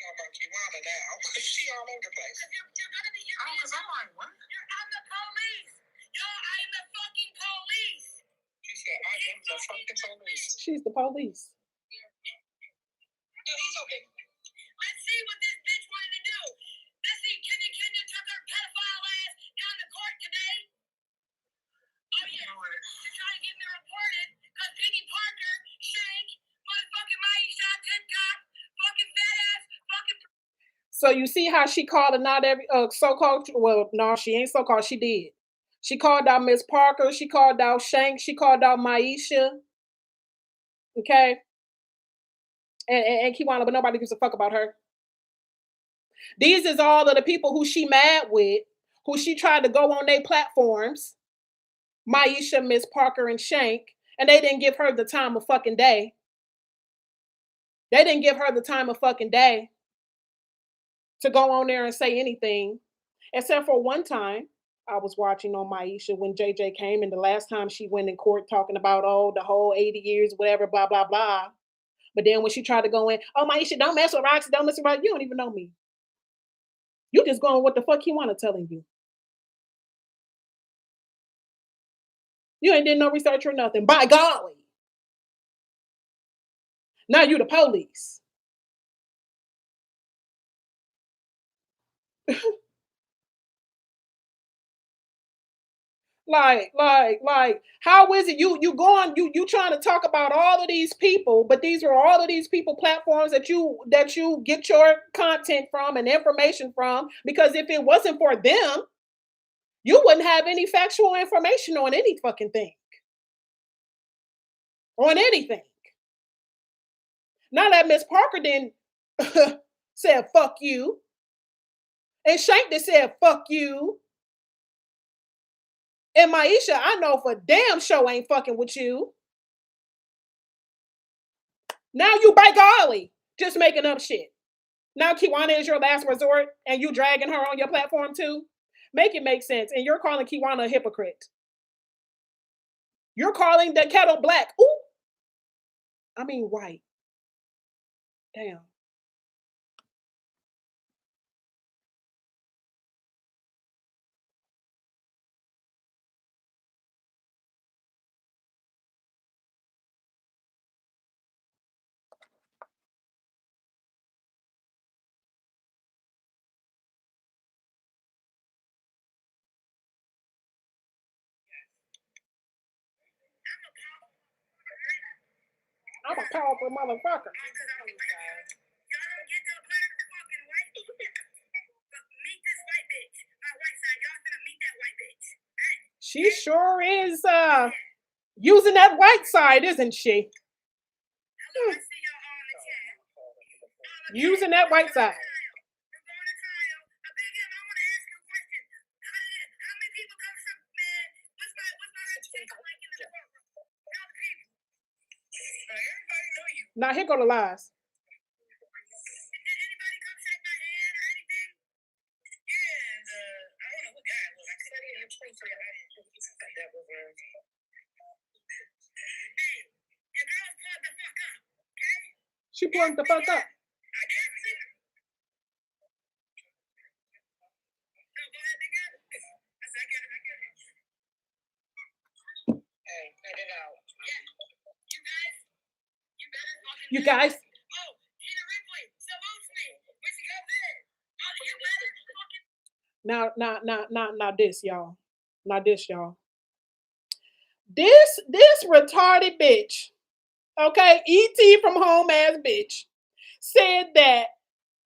Speaker 2: About Kiwana now. She all over the place. You're gonna be here. Because I'm like, what? You're on the police. Yo, I am the fucking police. She said, I am the fucking police.
Speaker 1: She's the police.
Speaker 2: No, he's okay. Let's see what this bitch wanted to do. Let's see, Kenya took her pedophile ass down to court today. Oh yeah, to try to get me reported because Piggy Parker, Shank, motherfucking Maisha, TikTok, fucking fat ass, fucking.
Speaker 1: So you see how she called a not every so-called, well, no, she ain't so-called, she did. She called out Miss Parker, she called out Shank, she called out Maisha. Okay. And Kiwana, but nobody gives a fuck about her. These is all of the people who she mad with, who she tried to go on their platforms. Maisha, Miss Parker, and Shank, and they didn't give her the time of fucking day. They didn't give her the time of fucking day to go on there and say anything, except for one time I was watching on Maisha when JJ came, and the last time she went in court talking about, oh, the whole 80 years, whatever, blah, blah, blah. But then when she tried to go in, oh, Maisha, don't mess with Roxy, don't mess with Roxy. You don't even know me. You just going what the fuck he wanna telling you. You ain't did no research or nothing. By golly. Now you the police. How is it you trying to talk about all of these people, but these are all of these people platforms that you get your content from and information from, because if it wasn't for them, you wouldn't have any factual information on any fucking thing. On anything. Now that Miss Parker didn't said fuck you, and Shankton said fuck you, and Maisha, I know for damn sure ain't fucking with you. Now you by golly, just making up shit. Now Kiwana is your last resort and you dragging her on your platform too? Make it make sense. And you're calling Kiwana a hypocrite. You're calling the kettle black. Ooh. I mean white. Damn. I'm a powerful motherfucker. She sure is using that white side, isn't she? Using that white side. Now here go the lies. She plugged the fuck up. You guys. Now this, y'all. Now this, y'all. This retarded bitch, okay, ET from home ass bitch, said that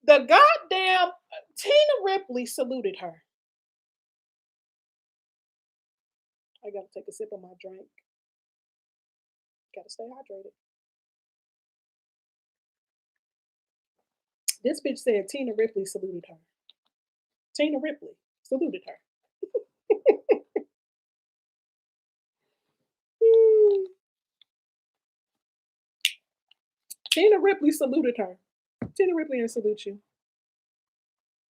Speaker 1: the goddamn Tina Ripley saluted her. I gotta take a sip of my drink. Gotta stay hydrated. This bitch said Tina Ripley saluted her. Tina Ripley saluted her. Tina Ripley saluted her. Tina Ripley didn't salute you.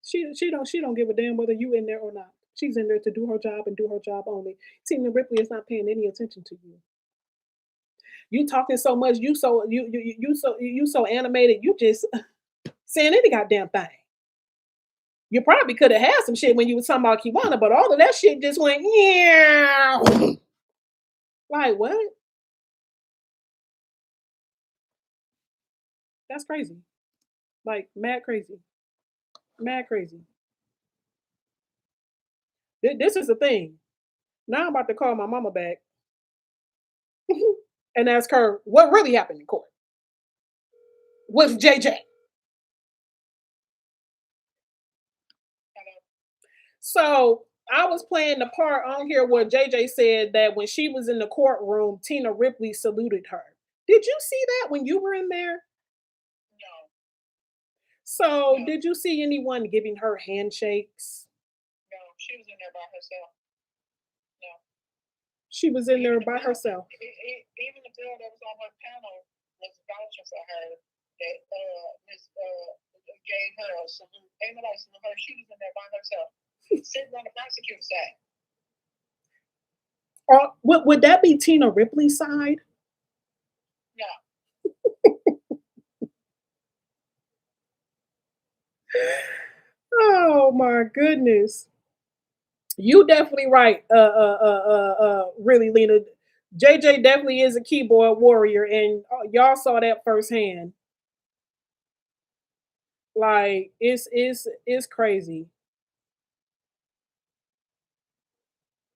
Speaker 1: She don't give a damn whether you in there or not. She's in there to do her job and do her job only. Tina Ripley is not paying any attention to you. You talking so much, you so animated, you just saying any goddamn thing. You probably could have had some shit when you was talking about Kiwana, but all of that shit just went, yeah. Like, what? That's crazy. Like, mad crazy. Mad crazy. This is the thing. Now I'm about to call my mama back and ask her what really happened in court with JJ. So I was playing the part on here where JJ said that when she was in the courtroom, Tina Ripley saluted her. Did you see that when you were in there?
Speaker 2: No.
Speaker 1: So
Speaker 2: No.
Speaker 1: did you see anyone giving her handshakes?
Speaker 2: No, she was in there by herself. No.
Speaker 1: She was in there by herself.
Speaker 2: Even the girl that was on her panel was vouching for her that Miss gave her a salute. Ain't nobody salute her. She was in there by herself, sitting on the prosecutor's side.
Speaker 1: Would that be Tina Ripley's side?
Speaker 2: No.
Speaker 1: Oh my goodness. You definitely right. Really, Lena. JJ definitely is a keyboard warrior, and y'all saw that firsthand. Like it's crazy.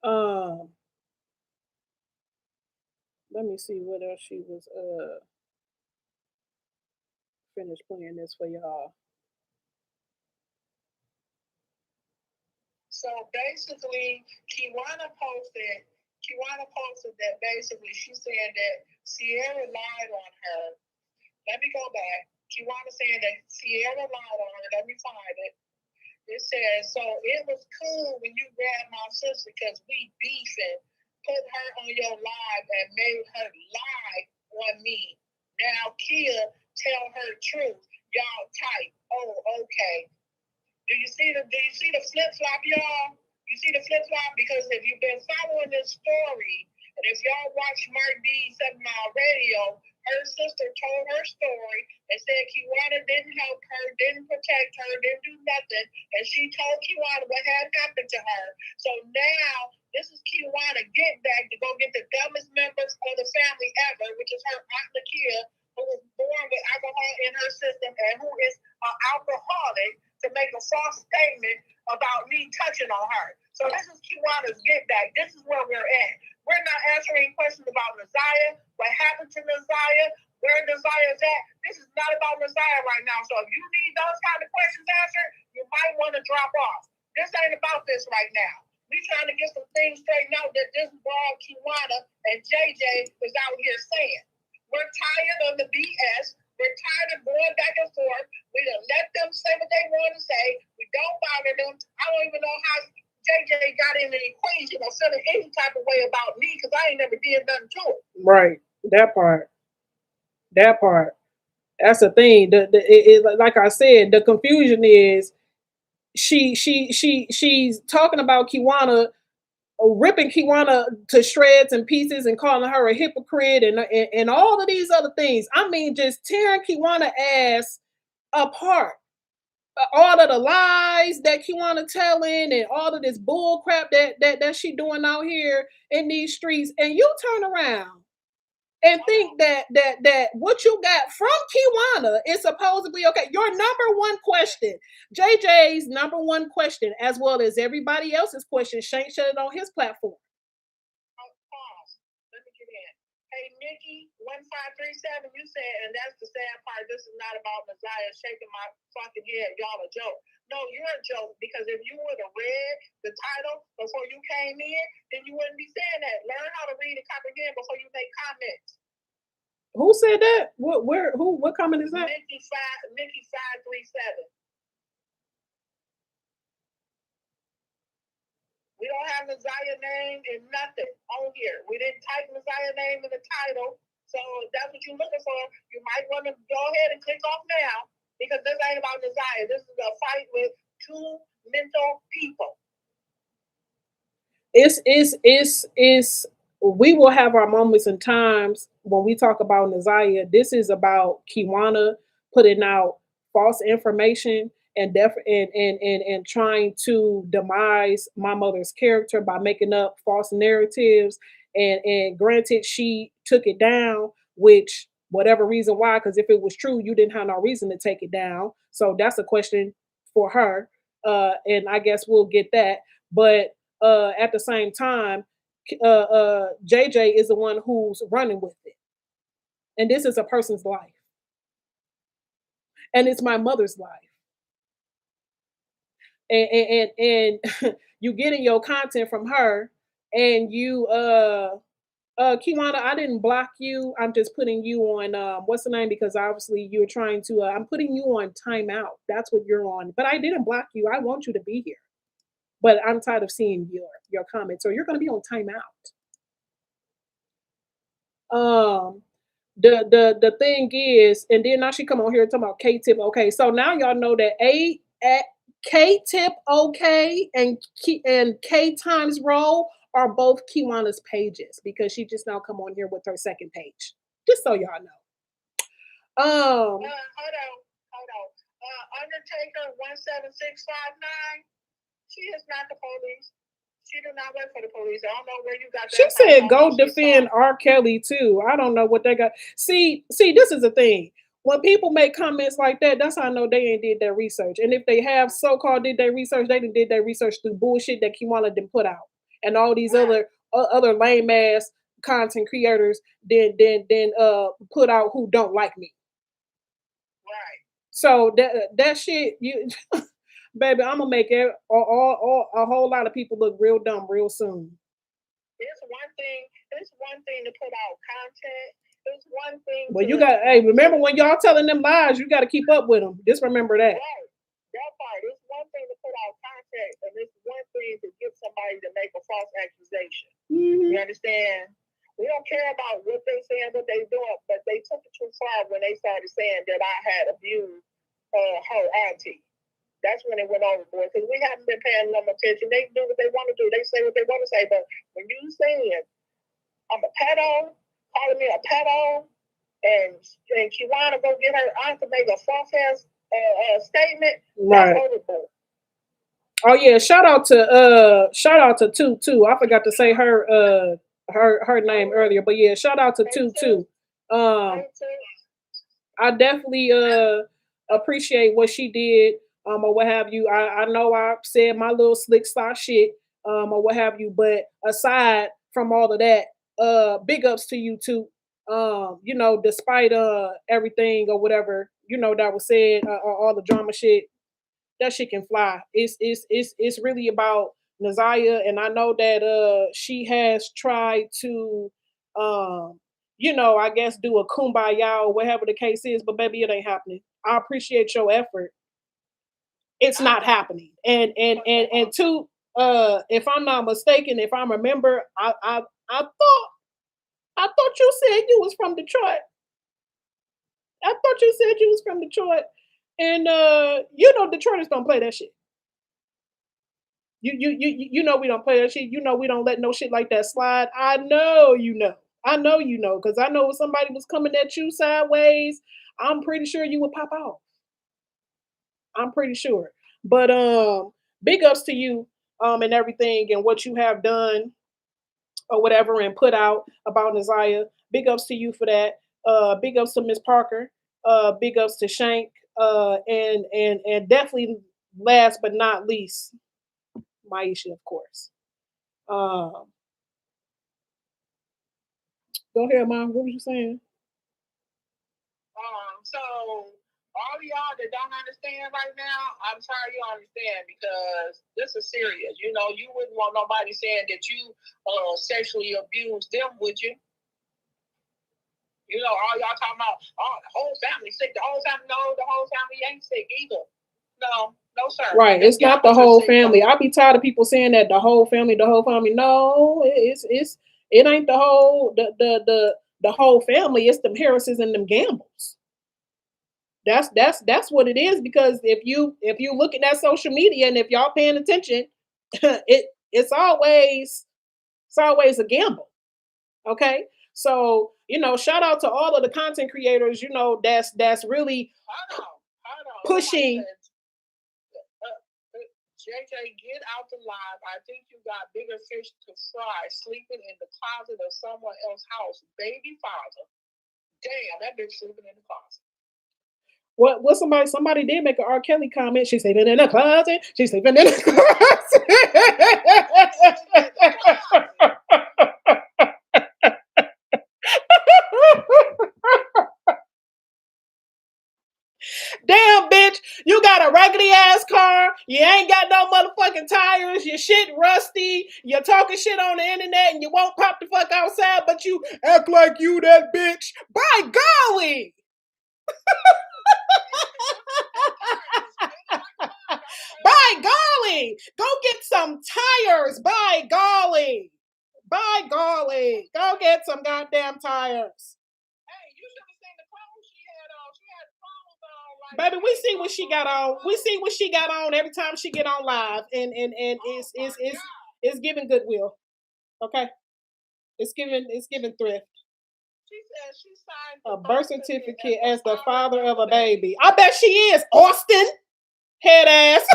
Speaker 1: Um, let me see what else she was finished playing this for y'all.
Speaker 2: So basically, Kiwana posted that basically she said that Sierra lied on her. Let me go back. Kiwana saying that Sierra lied on her. Let me find it. It says, so it was cool when you grabbed my sister because we beefing, put her on your live and made her lie on me. Now Kia tell her truth. Y'all tight. Oh, okay. Do you see the flip flop, y'all? You see the flip flop? Because if you've been following this story, and if y'all watch Mark D 7 Mile Radio, her sister told her story and said Kiwana didn't help her, didn't protect her, didn't do nothing, and she told Kiwana what had happened to her. So now this is Kiwana get back to go get the dumbest members of the family ever, which is her aunt Nakia, who was born with alcohol in her system and who is an alcoholic, to make a false statement about me touching on her. So this is Kiwana's get back. This is where we're at. We're not answering questions about Naziah, what happened to Naziah, where Naziah is at. This is not about Naziah right now. So if you need those kind of questions answered, you might want to drop off. This ain't about this right now. We trying to get some things straightened out that this broad Kiwana and JJ is out here saying. We're tired of the BS. We're tired of going back and forth. We done let them say what they want to say. We don't bother them. I don't even know how JJ got in the equation or feeling any type of way about me because I ain't never did nothing to it.
Speaker 1: Right, that part. That part. That's the thing. Like I said, the confusion is she's talking about Kiwana, ripping Kiwana to shreds and pieces and calling her a hypocrite and all of these other things. I mean, just tearing Kiwana ass apart. All of the lies that Kiwana telling and all of this bull crap that she doing out here in these streets, and you turn around and think that what you got from Kiwana is supposedly okay. Your number one question, JJ's number one question, as well as everybody else's question, Shank shut it on his platform.
Speaker 2: Pause. Let me get in. Hey, Nikki, 1537, you said, and that's the sad part. This is not about Messiah shaking my fucking head. Y'all a joke. No, you're a joke because if you would have read the title before you came in, then you wouldn't be saying that. Learn how to read and comprehend before you make comments.
Speaker 1: Who said that? What comment is that?
Speaker 2: Nikki 537. We don't have Messiah name and nothing on here. We didn't type Messiah name in the title. So if that's what you're looking for, you might want to go ahead and click off now because this ain't about Messiah. This is a fight with two mental people.
Speaker 1: It's we will have our moments and times when we talk about Naziah. This is about Kiwana putting out false information and and trying to demise my mother's character by making up false narratives. And granted, she took it down, which whatever reason why, because if it was true, you didn't have no reason to take it down. So that's a question for her. And I guess we'll get that. But at the same time, JJ is the one who's running with it. And this is a person's life. And it's my mother's life. And you getting your content from her, and you Kiwana, I didn't block you. I'm just putting you on what's the name, because obviously you're trying to I'm putting you on timeout. That's what you're on. But I didn't block you. I want you to be here. But I'm tired of seeing your comments. So you're going to be on timeout. The thing is, and then now she come on here talking about K-Tip. Okay, so now y'all know that K-Tip okay and K Times Roll are both Kiwana's pages, because she just now come on here with her second page. Just so y'all know.
Speaker 2: Hold on. Undertaker 17659. She is not the police. She did not wait for the police. I don't know where you got
Speaker 1: She
Speaker 2: that from.
Speaker 1: said go
Speaker 2: Only she
Speaker 1: defend
Speaker 2: saw.
Speaker 1: R. Kelly too. I don't know what they got. See, this is the thing. When people make comments like that, that's how I know they ain't did their research. And if they have so-called did their research, they done did their research through bullshit that Kiwana didn't put out. And all these
Speaker 2: Right,
Speaker 1: other lame ass content creators then put out who don't like me.
Speaker 2: right.
Speaker 1: So that shit, you baby, I'm gonna make a whole lot of people look real dumb real soon.
Speaker 2: It's one thing. It's one thing to put out content. It's one thing
Speaker 1: Well, you got hey,
Speaker 2: to
Speaker 1: remember when y'all telling them lies, you got to keep up with them. Just remember that.
Speaker 2: right. That part. It's one thing to put out content, and it's one thing to get somebody to make a false accusation.
Speaker 1: Mm-hmm.
Speaker 2: You understand? We don't care about what they saying, what they doing, but they took it too far when they started saying that I had abused her auntie. That's when it went overboard because we haven't been paying them attention. They do what they want to do. They say what they want to say. But when you saying I'm a pedo, calling me a pedo, and Kiwana go get her aunt to make a false ass statement,
Speaker 1: right.
Speaker 2: That's overboard.
Speaker 1: Oh yeah, shout out to Two. I forgot to say her name earlier, but yeah, shout out to Two. I definitely appreciate what she did, or what have you. I know I said my little slick star shit, or what have you, but aside from all of that, big ups to you too. You know, despite everything or whatever, you know, that was said, all the drama shit, that shit can fly. It's really about Nazaya, and I know that she has tried to you know, I guess do a kumbaya or whatever the case is, but baby, it ain't happening. I appreciate your effort. It's not happening. And two, if I'm not mistaken, if I remember, I thought you said you was from Detroit. I thought you said you was from Detroit. And you know Detroiters don't play that shit. You know we don't play that shit. You know we don't let no shit like that slide. I know you know. I know you know, because I know if somebody was coming at you sideways, I'm pretty sure you would pop out. I'm pretty sure. But big ups to you and everything and what you have done or whatever and put out about Nazaya. Big ups to you for that. Big ups to Miss Parker. Big ups to Shank. And definitely last but not least, Maisha, of course. Um, Go ahead, Mom. What was you saying?
Speaker 2: So all of y'all that don't understand right now, I'm sorry you understand because this is serious. You know, you wouldn't want nobody saying that you sexually abused them, would you? You know, all y'all talking about, oh, the whole family sick. The whole family, no, the whole family ain't sick either. No, sir.
Speaker 1: Right. It's not the whole family. I be tired of people saying that the whole family. No, it ain't the whole family. It's them Harrises and them Gambles. That's what it is. Because if you looking at social media and if y'all paying attention, it's always a gamble. Okay. So, you know, shout out to all of the content creators, you know, that's really pushing.
Speaker 2: JJ, get out the live. I think you got bigger fish to fry, sleeping in the closet of someone else's house. Baby father. Damn, that bitch sleeping in the closet.
Speaker 1: What somebody did make an R. Kelly comment. She's sleeping in the closet. She's sleeping in the closet. Damn, bitch, you got a raggedy ass car. You ain't got no motherfucking tires. Your shit rusty. You're talking shit on the internet and you won't pop the fuck outside, but you act like you that bitch. By golly. By golly. Go get some tires. By golly. By golly. Go get some goddamn tires. Baby, we see what she got on. We see what she got on every time she get on live, and it's giving goodwill. Okay, it's giving thrift.
Speaker 2: She said she signed
Speaker 1: a birth certificate as the father of a baby. I bet she is. Austin, head ass.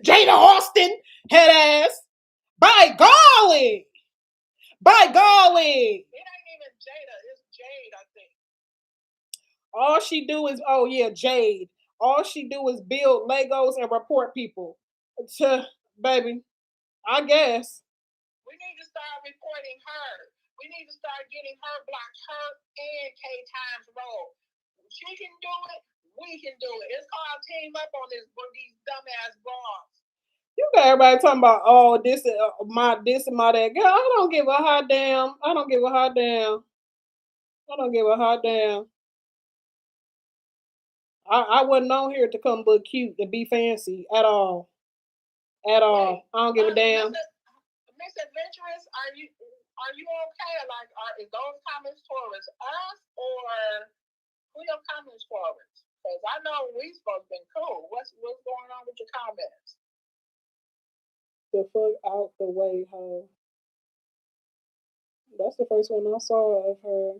Speaker 1: Jada Austin, head ass. By golly. By golly.
Speaker 2: It ain't even Jada, it's Jade, I think.
Speaker 1: All she do is, oh yeah, Jade. All she do is build Legos and report people. Baby, I guess.
Speaker 2: We need to start reporting her. We need to start getting her blocked, her and K Times Roll. She can do it. We can do it. It's called team up on these dumbass bras.
Speaker 1: You got everybody talking about, oh, this and my that. Girl, I don't give a hot damn. I don't give a hot damn. I don't give a hot damn. I wasn't on here to come look cute and be fancy at all. At all. I don't give a damn.
Speaker 2: Miss Adventurous, are you okay? Like, is those comments towards us or who your comments towards? Because I know we supposed to be cool. What's going on with your comments?
Speaker 1: The fuck out the way, ho. That's the first one I saw of her.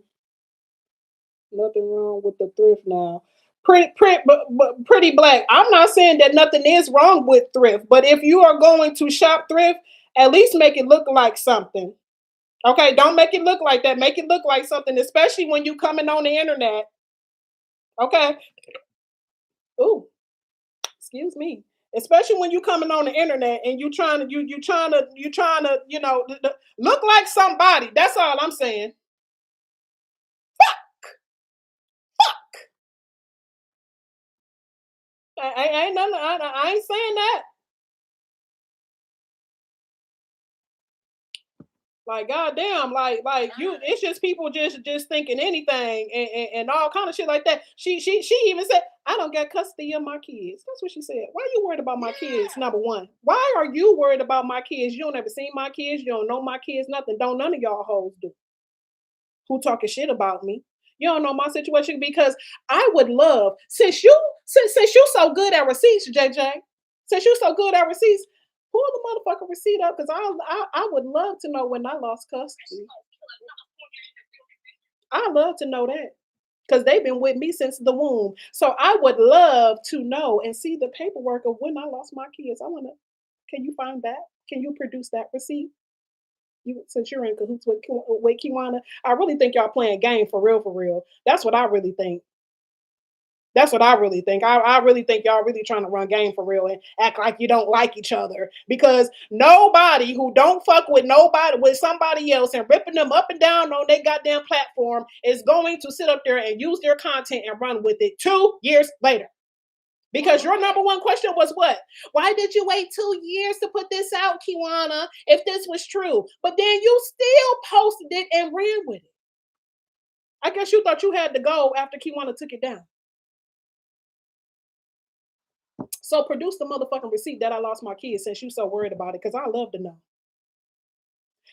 Speaker 1: Nothing wrong with the thrift now. Pretty black. I'm not saying that nothing is wrong with thrift, but if you are going to shop thrift, at least make it look like something. Okay, don't make it look like that. Make it look like something, especially when you coming on the internet. Okay. Ooh, excuse me. Especially when you coming on the internet and you trying to look like somebody. That's all I'm saying. I ain't saying that. Like goddamn, like you. It's just people just thinking anything and all kind of shit like that. She even said, "I don't get custody of my kids." That's what she said. Why are you worried about my kids? Number one, why are you worried about my kids? You don't ever seen my kids. You don't know my kids. Nothing. Don't none of y'all hoes do. Who talking shit about me? You don't know my situation because I would love since you so good at receipts, JJ. Since you so good at receipts. Pull the motherfucking receipt up because I would love to know when I lost custody. I love to know that because they've been with me since the womb. So I would love to know and see the paperwork of when I lost my kids. I want to. Can you find that? Can you produce that receipt? You since you're in cahoots with Kiwana, I really think y'all playing game for real, for real. That's what I really think. That's what I really think. I really think y'all really trying to run game for real and act like you don't like each other because nobody who don't fuck with nobody with somebody else and ripping them up and down on their goddamn platform is going to sit up there and use their content and run with it 2 years later. Because your number one question was what? Why did you wait 2 years to put this out, Kiwana, if this was true? But then you still posted it and ran with it. I guess you thought you had to go after Kiwana took it down. So produce the motherfucking receipt that I lost my kids since you so worried about it, because I love to know.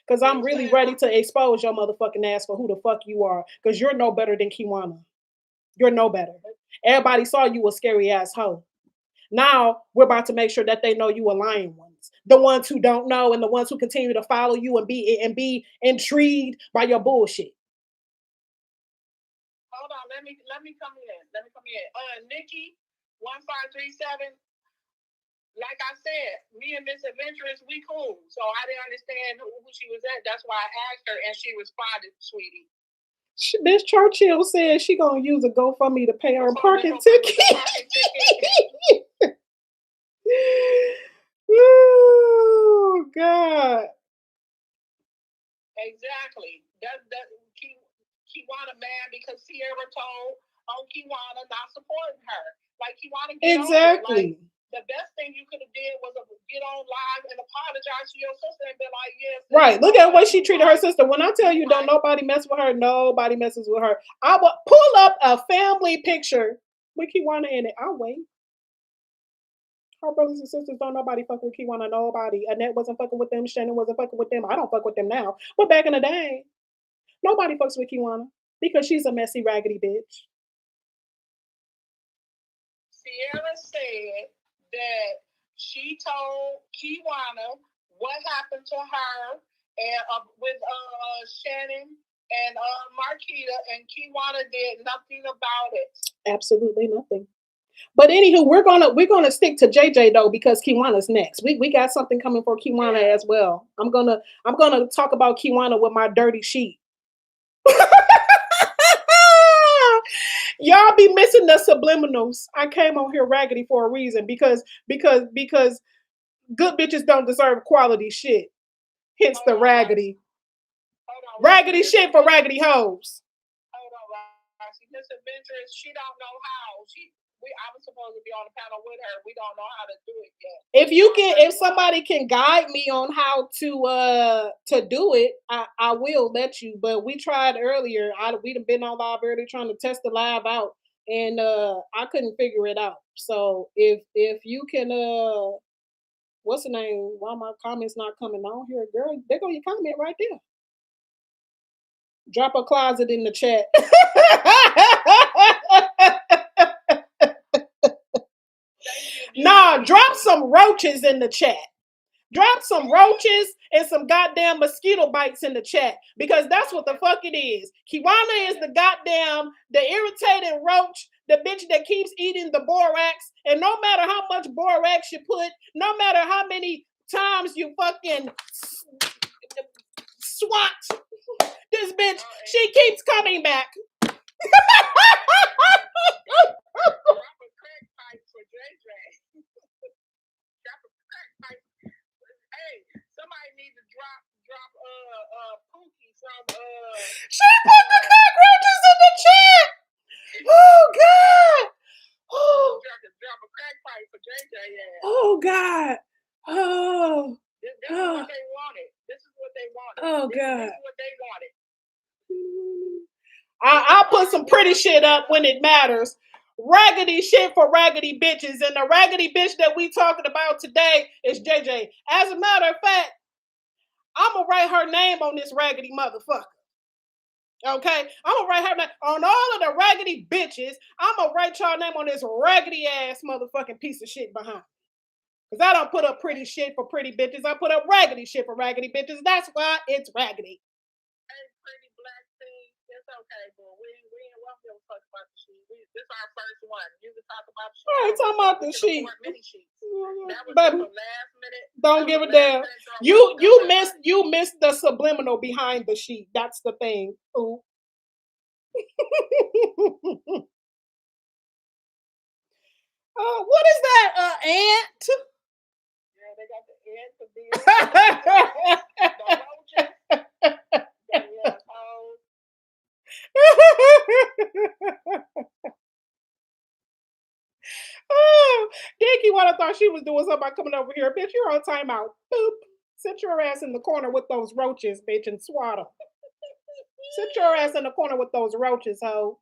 Speaker 1: Because I'm really ready to expose your motherfucking ass for who the fuck you are. Because you're no better than Kiwana. You're no better. Everybody saw you a scary ass hoe. Now we're about to make sure that they know you are lying ones. The ones who don't know and the ones who continue to follow you and be intrigued by your bullshit.
Speaker 2: Hold on, let me come in. Nikki, 1537. Like I said, me and Miss Adventurous, we cool. So I didn't understand who she was at. That's why I asked her, and she responded, sweetie.
Speaker 1: Miss Churchill said she gonna use a GoFundMe to pay her parking ticket. Oh God!
Speaker 2: Exactly. That Kiwana mad because Sierra told Kiwana not supporting her. Like Kiwana,
Speaker 1: exactly.
Speaker 2: The best thing you could have did was get on live and apologize to your sister and be like, yes.
Speaker 1: Right. Look at what she treated her sister. When I tell you don't nobody mess with her, nobody messes with her. I will pull up a family picture with Kiwana in it. I'll wait. Her brothers and sisters don't nobody fuck with Kiwana, nobody. Annette wasn't fucking with them. Shannon wasn't fucking with them. I don't fuck with them now. But back in the day, nobody fucks with Kiwana because she's a messy, raggedy bitch.
Speaker 2: Sierra said that she told Kiwana what happened to her and with Shannon and Marquita, and Kiwana did nothing about it.
Speaker 1: Absolutely nothing. But anywho, we're gonna stick to JJ though because Kiwana's next. We got something coming for Kiwana as well. I'm gonna talk about Kiwana with my dirty sheet. Y'all be missing the subliminals. I came on here raggedy for a reason because good bitches don't deserve quality shit. Hence the raggedy. Raggedy shit for raggedy hoes.
Speaker 2: Hold on, Roxy. Miss Adventurous, she don't know how. I was supposed to be on the panel with her. We don't know how to do it yet.
Speaker 1: If somebody can guide me on how to do it, I will let you. But we tried earlier. We'd have been on live earlier trying to test the live out, and I couldn't figure it out. So if you can what's the name? Why my comments not coming on here, girl? There go your comment right there. Drop a closet in the chat. Nah, drop some roaches in the chat. Drop some roaches and some goddamn mosquito bites in the chat because that's what the fuck it is. Kiwana is the irritating roach, the bitch that keeps eating the borax. And no matter how much borax you put, no matter how many times you fucking swat this bitch, she keeps coming back. She put the cockroaches in the chat. Oh God. Oh. Oh God. Oh.
Speaker 2: This is what they wanted.
Speaker 1: Oh God.
Speaker 2: This is what they wanted.
Speaker 1: I'll put some pretty shit up when it matters. Raggedy shit for raggedy bitches. And the raggedy bitch that we talking about today is JJ. As a matter of fact, I'm going to write her name on this raggedy motherfucker. Okay? I'm going to write her name on all of the raggedy bitches. I'm going to write y'all name on this raggedy ass motherfucking piece of shit behind. Because I don't put up pretty shit for pretty bitches. I put up raggedy shit for raggedy bitches. That's why it's raggedy.
Speaker 2: Hey, pretty black thing. It's okay, but we ain't welcome to talk about the sheet. This is our first one. You can talk about the sheet.
Speaker 1: All right, talking about the sheet.
Speaker 2: Many sheets. That was
Speaker 1: Baby,
Speaker 2: last minute.
Speaker 1: Don't give a damn. You missed the subliminal behind the sheet. That's the thing. Ooh. What is that? Ant?
Speaker 2: Yeah, they got the ant, the roaches, the
Speaker 1: Oh, Dinky Water thought she was doing something by coming over here. Bitch, you're on timeout. Boop. Sit your ass in the corner with those roaches, bitch, and swat them. Sit your ass in the corner with those roaches, ho.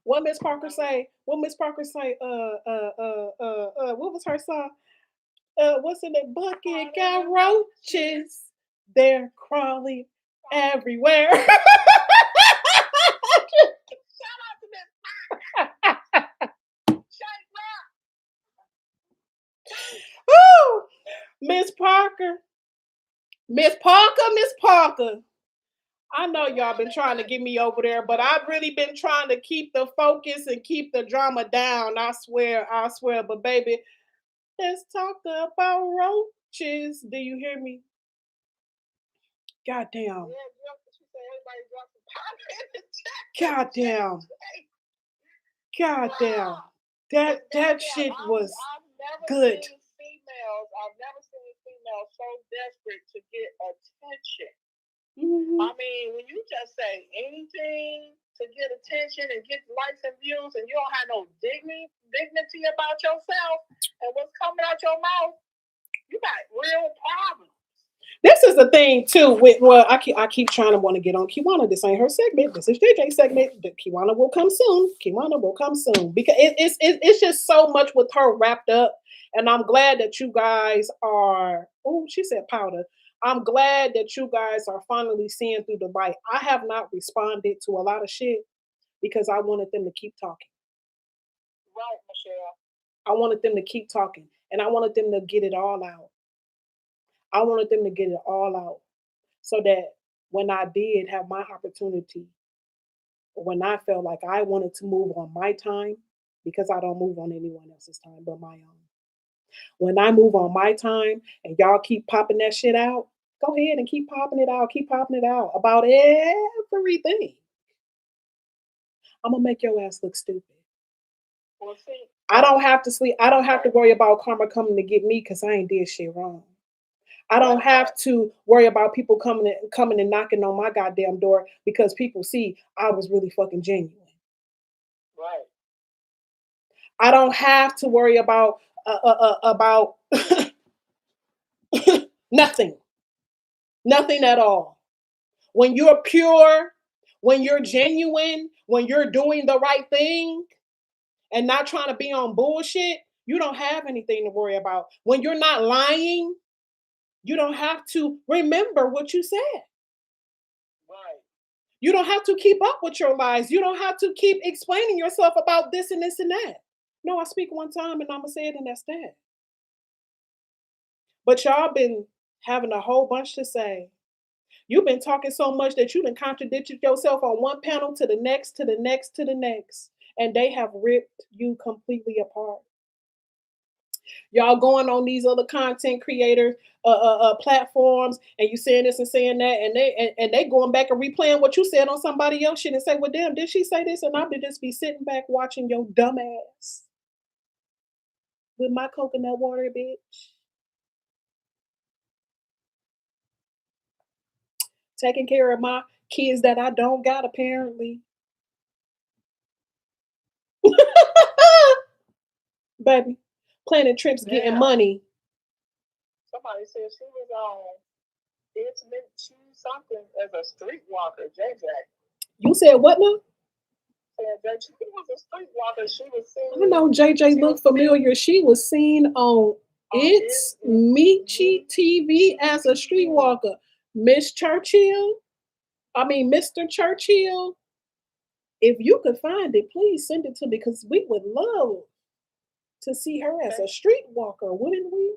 Speaker 1: What Miss Parker say? What Miss Parker say? What was her song? What's in the bucket? Got roaches. They're crawling everywhere. Woo! Miss Parker. Miss Parker. I know y'all been trying to get me over there, but I've really been trying to keep the focus and keep the drama down. I swear. But baby, let's talk about roaches. Do you hear me? Goddamn. Goddamn. Goddamn. That shit was good.
Speaker 2: I've never seen females so desperate to get attention.
Speaker 1: Mm-hmm.
Speaker 2: I mean, when you just say anything to get attention and get likes and views, and you don't have no dignity about yourself and what's coming out your mouth, you got real problems.
Speaker 1: This is the thing too. I keep trying to want to get on Kiwana. This ain't her segment. This is JJ's segment. Kiwana will come soon. Because it's just so much with her wrapped up, and I'm glad that you guys are. Oh, she said powder. I'm glad that you guys are finally seeing through the light. I have not responded to a lot of shit because I wanted them to keep talking.
Speaker 2: Right, Michelle.
Speaker 1: I wanted them to keep talking, and I wanted them to get it all out. I wanted them to get it all out so that when I did have my opportunity, when I felt like I wanted to move on my time, because I don't move on anyone else's time but my own. When I move on my time and y'all keep popping that shit out, go ahead and keep popping it out about everything. I'm gonna make your ass look stupid.
Speaker 2: Well, see,
Speaker 1: I don't have to sleep. I don't have to worry about karma coming to get me because I ain't did shit wrong. I don't have to worry about people coming and knocking on my goddamn door because people see I was really fucking genuine.
Speaker 2: right.
Speaker 1: I don't have to worry about nothing, nothing at all. When you're pure, when you're genuine, when you're doing the right thing and not trying to be on bullshit, you don't have anything to worry about. When you're not lying, you don't have to remember what you said.
Speaker 2: Right.
Speaker 1: You don't have to keep up with your lies. You don't have to keep explaining yourself about this and this and that. No, I speak one time and I'm gonna say it and that's that. But y'all been having a whole bunch to say. You've been talking so much that you done contradicted yourself on one panel to the next, to the next, to the next. And they have ripped you completely apart. Y'all going on these other content creators platforms and you saying this and saying that and they going back and replaying what you said on somebody else shit and say, well damn, did she say this? And I would just be sitting back watching your dumb ass with my coconut water, bitch. Taking care of my kids that I don't got apparently. Baby, planning trips, getting
Speaker 2: Yeah.
Speaker 1: money.
Speaker 2: Somebody said she was on It's Mint Cheese something as a streetwalker, JJ.
Speaker 1: You said what now?
Speaker 2: Said that she was a streetwalker. She was
Speaker 1: I
Speaker 2: seen.
Speaker 1: know JJ
Speaker 2: She
Speaker 1: looked
Speaker 2: was seen
Speaker 1: familiar. She was seen on It's
Speaker 2: It's
Speaker 1: Michi TV as a
Speaker 2: TV.
Speaker 1: streetwalker. Miss Churchill, I mean Mr. Churchill, if you could find it, please send it to me because we would love to see her as a streetwalker, wouldn't we?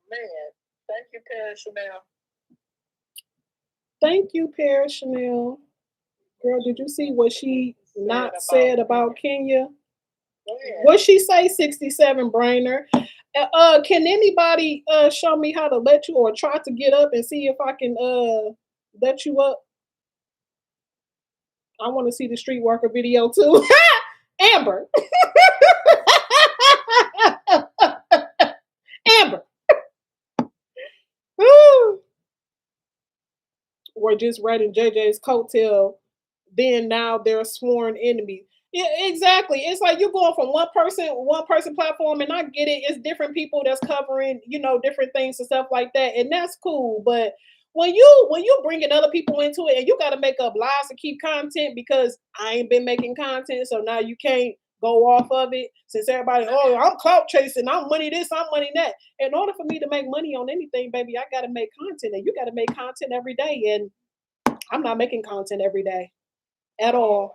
Speaker 2: Man, thank you, Paris Chanel.
Speaker 1: Thank you, Paris Chanel. Girl, did you see what she not said about Kenya?
Speaker 2: Yeah.
Speaker 1: What she say, 67 brainer? Can anybody show me how to let you or try to get up and see if I can let you up? I want to see the streetwalker video too. Amber. Amber. Woo. We're just writing JJ's coattail. Then now they're sworn enemies. Yeah, exactly. It's like you're going from one person platform, and I get it. It's different people that's covering, different things and stuff like that, and that's cool. But when you bringing other people into it, and you got to make up lies to keep content because I ain't been making content, so now you can't go off of it since everybody, oh, I'm clout chasing, I'm money this, I'm money that. In order for me to make money on anything, baby, I got to make content, and you got to make content every day, and I'm not making content every day at all.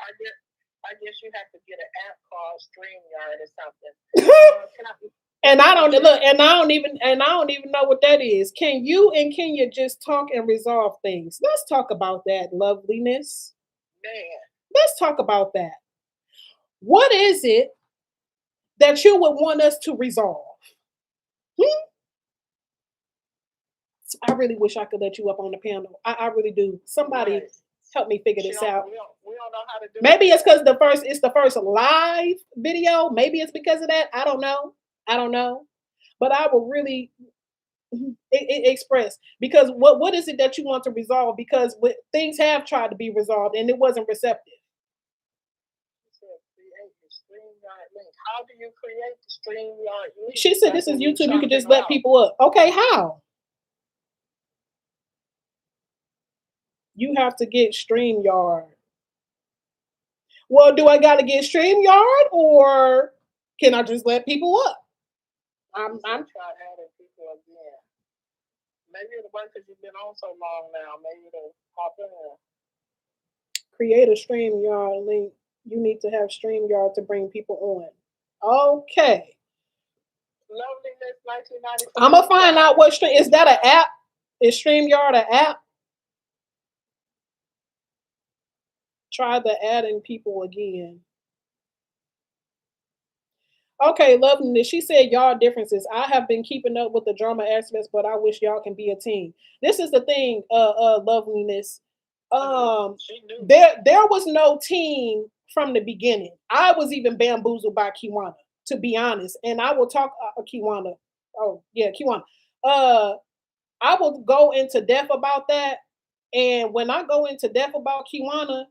Speaker 2: I guess you have to get an app called StreamYard or something.
Speaker 1: And I don't even know what that is. Can you and Kenya just talk and resolve things? Let's talk about that loveliness.
Speaker 2: Man.
Speaker 1: Let's talk about that. What is it that you would want us to resolve? I really wish I could let you up on the panel. I really do. Somebody help me figure this out.
Speaker 2: We don't know how to do
Speaker 1: Maybe it's because it's the first live video. Maybe it's because of that. I don't know. But I will really express because what is it that you want to resolve? Because things have tried to be resolved and it wasn't receptive.
Speaker 2: How do you create the StreamYard link?
Speaker 1: She said this is YouTube. You can just let people up. Okay, how? You have to get StreamYard. Well, do I got to get StreamYard or can I just let people up? I'm
Speaker 2: trying adding people again. Maybe it'll work because you've been on so long now. Maybe it'll pop in.
Speaker 1: Create a StreamYard link. You need to have StreamYard to bring people on. Okay.
Speaker 2: Loveliness 1994.
Speaker 1: I'm gonna find out what stream is that an app? Is StreamYard an app? Try the adding people again. Okay, Loveliness. She said y'all differences. I have been keeping up with the drama aspects, but I wish y'all can be a team. This is the thing, Loveliness. There was no team from the beginning. I was even bamboozled by Kiwana, to be honest. And I will talk Kiwana. Oh yeah, Kiwana. Uh, I will go into depth about that. And when I go into depth about Kiwana,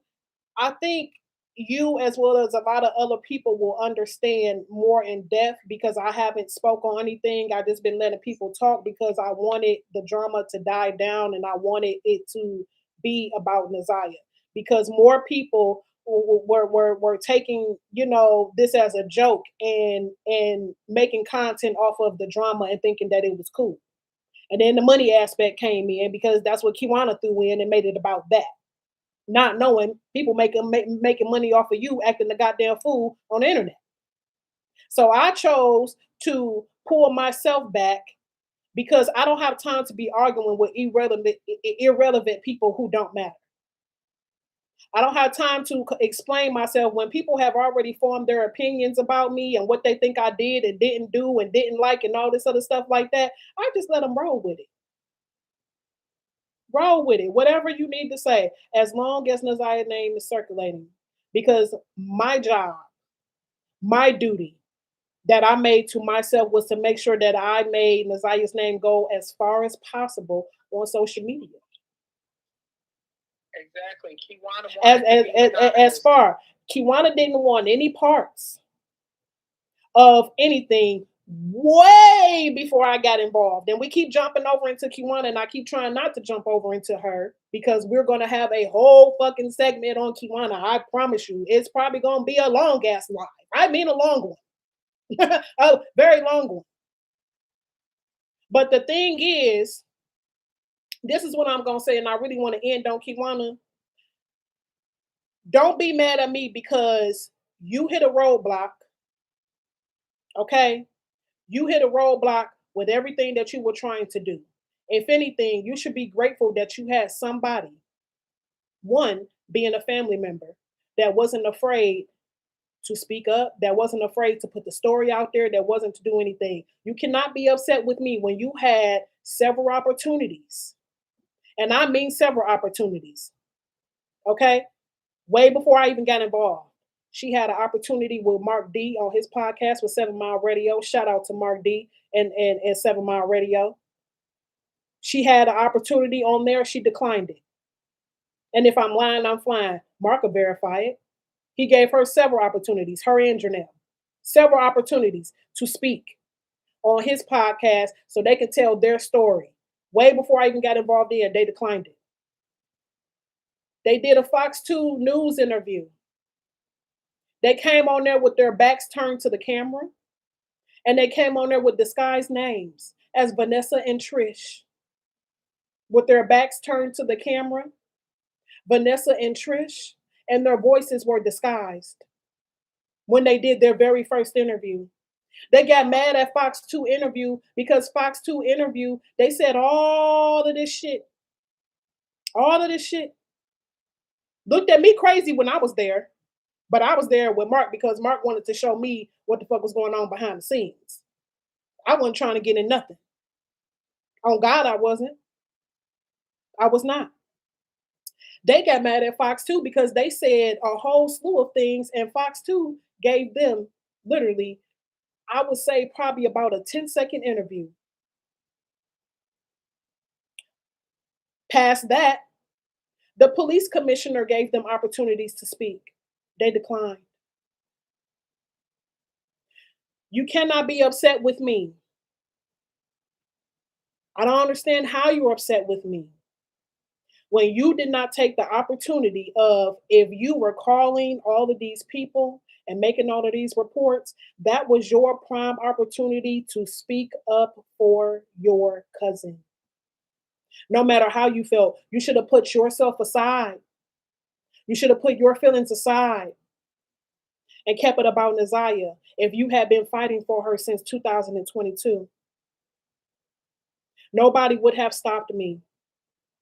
Speaker 1: I think you as well as a lot of other people will understand more in depth because I haven't spoke on anything. I just been letting people talk because I wanted the drama to die down and I wanted it to be about Naziah because more people were taking this as a joke and making content off of the drama and thinking that it was cool. And then the money aspect came in because that's what Kiwana threw in and made it about that. Not knowing people making money off of you acting the goddamn fool on the internet. So I chose to pull myself back because I don't have time to be arguing with irrelevant people who don't matter. I don't have time to explain myself when people have already formed their opinions about me and what they think I did and didn't do and didn't like and all this other stuff like that. I just let them roll with it. Roll with it. Whatever you need to say, as long as Naziah's name is circulating. Because my job, my duty that I made to myself was to make sure that I made Naziah's name go as far as possible on social media.
Speaker 2: Exactly. Kiwana
Speaker 1: as far. Kiwana didn't want any parts of anything way before I got involved. And we keep jumping over into Kiwana, and I keep trying not to jump over into her because we're going to have a whole fucking segment on Kiwana. I promise you. It's probably going to be a long ass live. I mean a long one. A very long one. But the thing is, this is what I'm going to say, and I really want to end on Kiwana. Don't be mad at me because you hit a roadblock. Okay? You hit a roadblock with everything that you were trying to do. If anything, you should be grateful that you had somebody, one, being a family member, that wasn't afraid to speak up, that wasn't afraid to put the story out there, that wasn't to do anything. You cannot be upset with me when you had several opportunities. And I mean several opportunities. Okay? Way before I even got involved. She had an opportunity with Mark D on his podcast with 7 Mile Radio. Shout out to Mark D and 7 Mile Radio. She had an opportunity on there. She declined it. And if I'm lying, I'm flying. Mark will verify it. He gave her several opportunities, her and Janelle, several opportunities to speak on his podcast so they could tell their story. Way before I even got involved in, they declined it. They did a Fox 2 News interview. They came on there with their backs turned to the camera, and they came on there with disguised names as Vanessa and Trish. With their backs turned to the camera, Vanessa and Trish, and their voices were disguised when they did their very first interview. They got mad at Fox 2 interview because Fox 2 interview, they said all of this shit. All of this shit. Looked at me crazy when I was there. But I was there with Mark because Mark wanted to show me what the fuck was going on behind the scenes. I wasn't trying to get in nothing. On God, I wasn't. I was not. They got mad at Fox 2 because they said a whole slew of things, and Fox 2 gave them literally, I would say, probably about a 10-second interview. Past that, the police commissioner gave them opportunities to speak. They declined. You cannot be upset with me. I don't understand how you're upset with me when you did not take the opportunity of, if you were calling all of these people and making all of these reports, that was your prime opportunity to speak up for your cousin. No matter how you felt, you should have put yourself aside. You should have put your feelings aside and kept it about Naziah if you had been fighting for her since 2022. Nobody would have stopped me,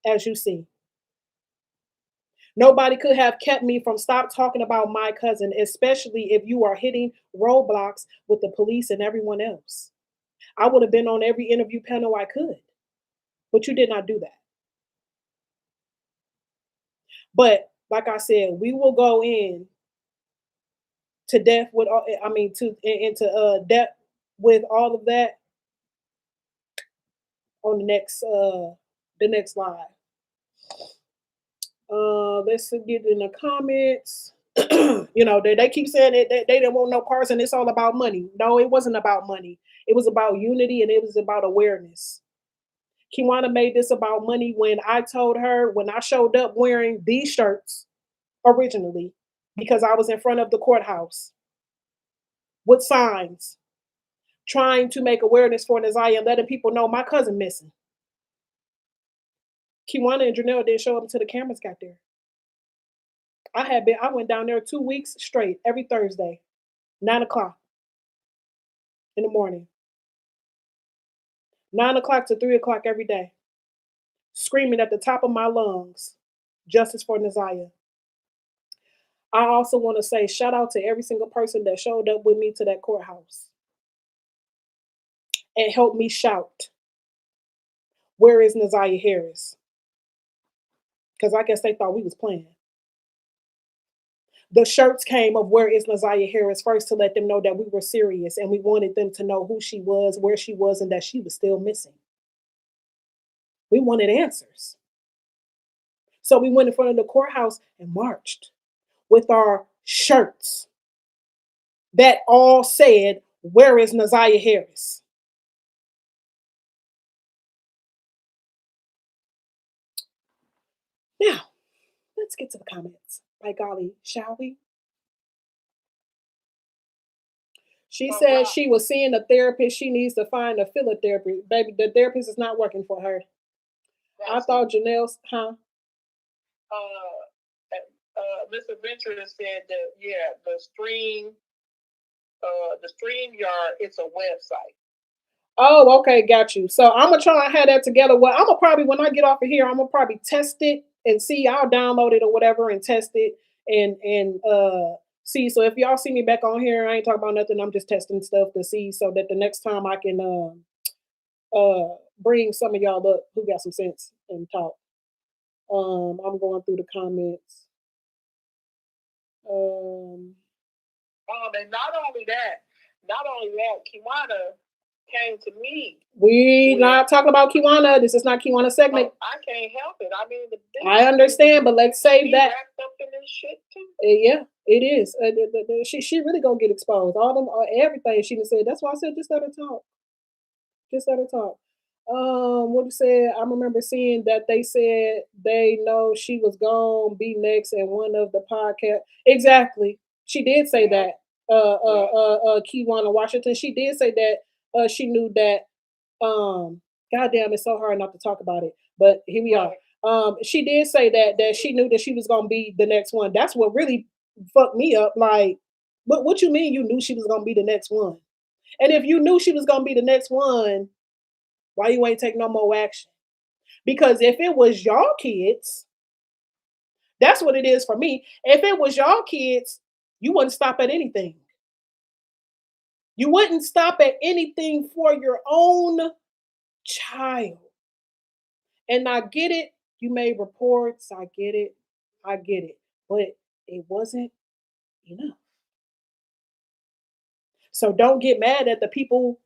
Speaker 1: as you see. Nobody could have kept me from stop talking about my cousin, especially if you are hitting roadblocks with the police and everyone else. I would have been on every interview panel I could, but you did not do that. But like I said, we will go in to death with all, I mean to into depth with all of that on the next live. Let's get in the comments. They keep saying they didn't want no parts and it's all about money. No, it wasn't about money. It was about unity and it was about awareness. Kiwana made this about money when I told her when I showed up wearing these shirts originally because I was in front of the courthouse with signs trying to make awareness for Naziah and letting people know my cousin missing. Kiwana and Janelle didn't show up until the cameras got there. I went down there 2 weeks straight every Thursday, 9 o'clock in the morning, 9 o'clock to 3 o'clock every day, screaming at the top of my lungs, justice for Naziah. I also want to say shout out to every single person that showed up with me to that courthouse and helped me shout, where is Naziah Harris? Because I guess they thought we was playing. The shirts came of where is Naziah Harris first to let them know that we were serious and we wanted them to know who she was, where she was, and that she was still missing. We wanted answers. So we went in front of the courthouse and marched with our shirts that all said, where is Naziah Harris? Now, let's get to the comments. By golly, shall we? She said she was seeing a therapist. She needs to find a filler therapist. Baby, the therapist is not working for her. I thought Janelle's, huh?
Speaker 2: Mr. Venture said that the StreamYard, it's a website.
Speaker 1: Oh, okay, got you. So I'm gonna try and have that together. Well, I'm gonna probably when I get off of here, I'm gonna probably test it and see. I'll download it or whatever and test it and see. So if y'all see me back on here, I ain't talking about nothing. I'm just testing stuff to see so that the next time I can bring some of y'all up who got some sense and talk. I'm going through the comments.
Speaker 2: And not only that, Kiwana came to me.
Speaker 1: We not talking about Kiwana. This is not Kiwana segment.
Speaker 2: I can't help it. I mean,
Speaker 1: I understand, but let's save that.
Speaker 2: Wrapped up in this shit too.
Speaker 1: Yeah, it is. She really gonna get exposed. All them, everything she done said. That's why I said just let her talk. Just let her talk. What you said? I remember seeing that they said they know she was gonna be next in one of the podcast. Exactly. She did say that. Kiwana Washington. She did say that. She knew that. Goddamn, it's so hard not to talk about it. But here we are. She did say that she knew that she was gonna be the next one. That's what really fucked me up. Like, what you mean you knew she was gonna be the next one? And if you knew she was gonna be the next one, why you ain't take no more action? Because if it was y'all kids, that's what it is for me. If it was y'all kids, you wouldn't stop at anything. You wouldn't stop at anything for your own child. And I get it. You made reports. I get it. I get it. But it wasn't enough. So don't get mad at the people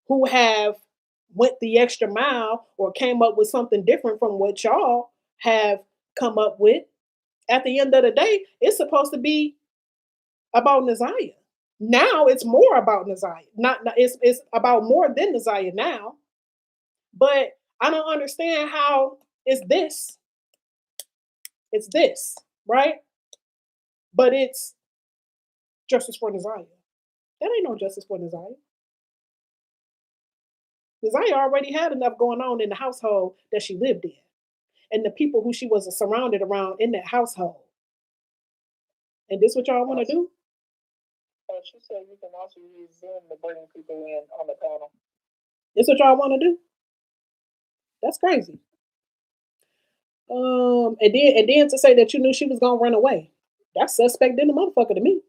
Speaker 1: who have went the extra mile or came up with something different from what y'all have come up with. At the end of the day, it's supposed to be about Naziah. Now it's more about Naziah. Not it's about more than Naziah now. But I don't understand how it's this. It's this, right? But it's justice for Naziah. That ain't no justice for Naziah. Naziah already had enough going on in the household that she lived in and the people who she was surrounded around in that household. And this what y'all want to do?
Speaker 2: She said you can also use Zoom to bring people in on the panel.
Speaker 1: This what y'all want to do? That's crazy. And then to say that you knew she was gonna run away, that's suspect in the motherfucker to me.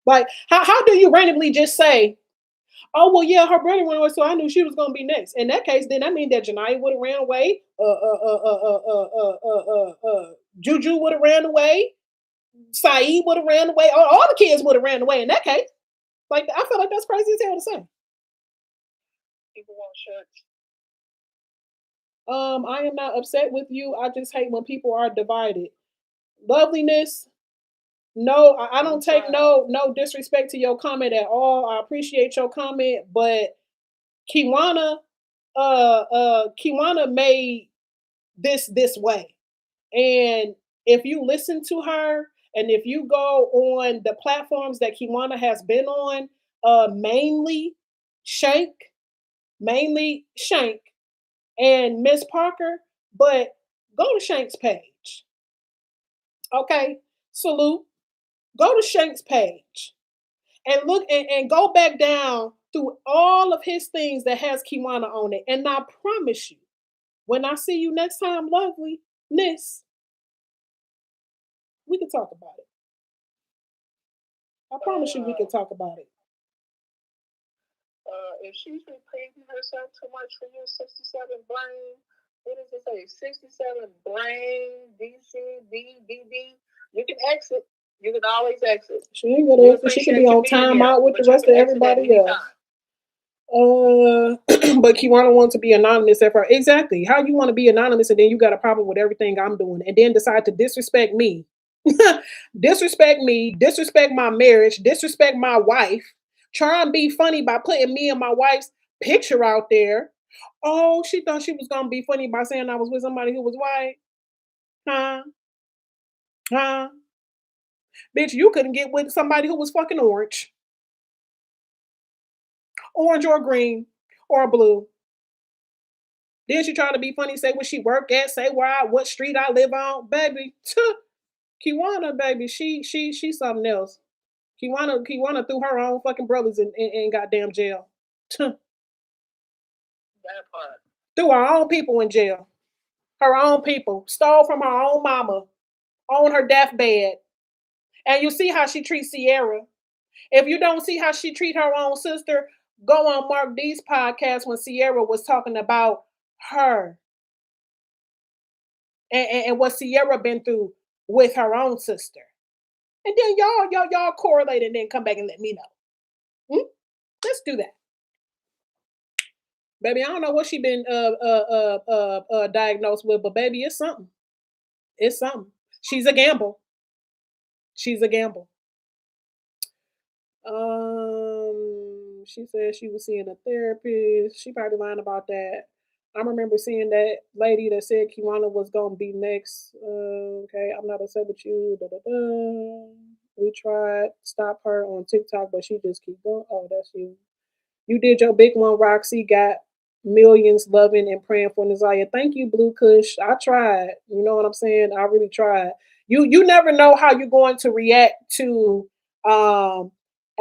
Speaker 1: Like, how do you randomly just say, "Oh well, yeah, her brother went away, so I knew she was gonna be next." In that case, then that means that Janaya would have ran away. Juju would have ran away. Saeed would have ran away. All the kids would have ran away in that case. Like, I feel like that's crazy as hell to say.
Speaker 2: People want shirts.
Speaker 1: I am not upset with you. I just hate when people are divided. Loveliness. No, I don't take no disrespect to your comment at all. I appreciate your comment, but Kiwana, Kiwana made this way. And if you listen to her, and if you go on the platforms that Kiwana has been on, mainly Shank, mainly Shank and Miss Parker, but go to Shank's page. Okay, salute. Go to Shank's page and look and go back down through all of his things that has Kiwana on it. And I promise you, when I see you next time, loveliness, we can talk about it. I promise you we can talk about it.
Speaker 2: If she's repeating herself too much for you, 67 brain, what does it say? 67 brain, DC, BBB. You can exit. You can always exit.
Speaker 1: She ain't gonna exit. She can be on timeout with the rest of everybody else. But Kiwana wants to be anonymous at first. Exactly. How you want to be anonymous and then you got a problem with everything I'm doing and then decide to disrespect me. Disrespect me, disrespect my marriage, disrespect my wife. Try and be funny by putting me and my wife's picture out there. Oh, she thought she was gonna be funny by saying I was with somebody who was white. Huh? Huh? Bitch, you couldn't get with somebody who was fucking orange. Orange or green or blue. Then she try to be funny, say where she work at, say what street I live on. Baby, Kiwana, baby, she's something else. Kiwana threw her own fucking brothers in goddamn jail.
Speaker 2: That part.
Speaker 1: Threw her own people in jail. Her own people. Stole from her own mama on her deathbed. And you see how she treats Sierra. If you don't see how she treat her own sister, go on Mark D's podcast when Sierra was talking about her and what Sierra been through with her own sister. And then y'all correlate and then come back and let me know. Let's do that. Baby, I don't know what she been diagnosed with, but baby, it's something. It's something. She's a gamble. She's a gamble. She said she was seeing a therapist. She probably lying about that. I remember seeing that lady that said Kiwana was gonna be next. Okay, I'm not upset with you. Da, da, da. We tried to stop her on TikTok, but she just keep going. Oh, that's you. You did your big one, Roxy. Got millions loving and praying for Nazaya. Thank you, Blue Kush. I tried. You know what I'm saying? I really tried. You never know how you're going to react to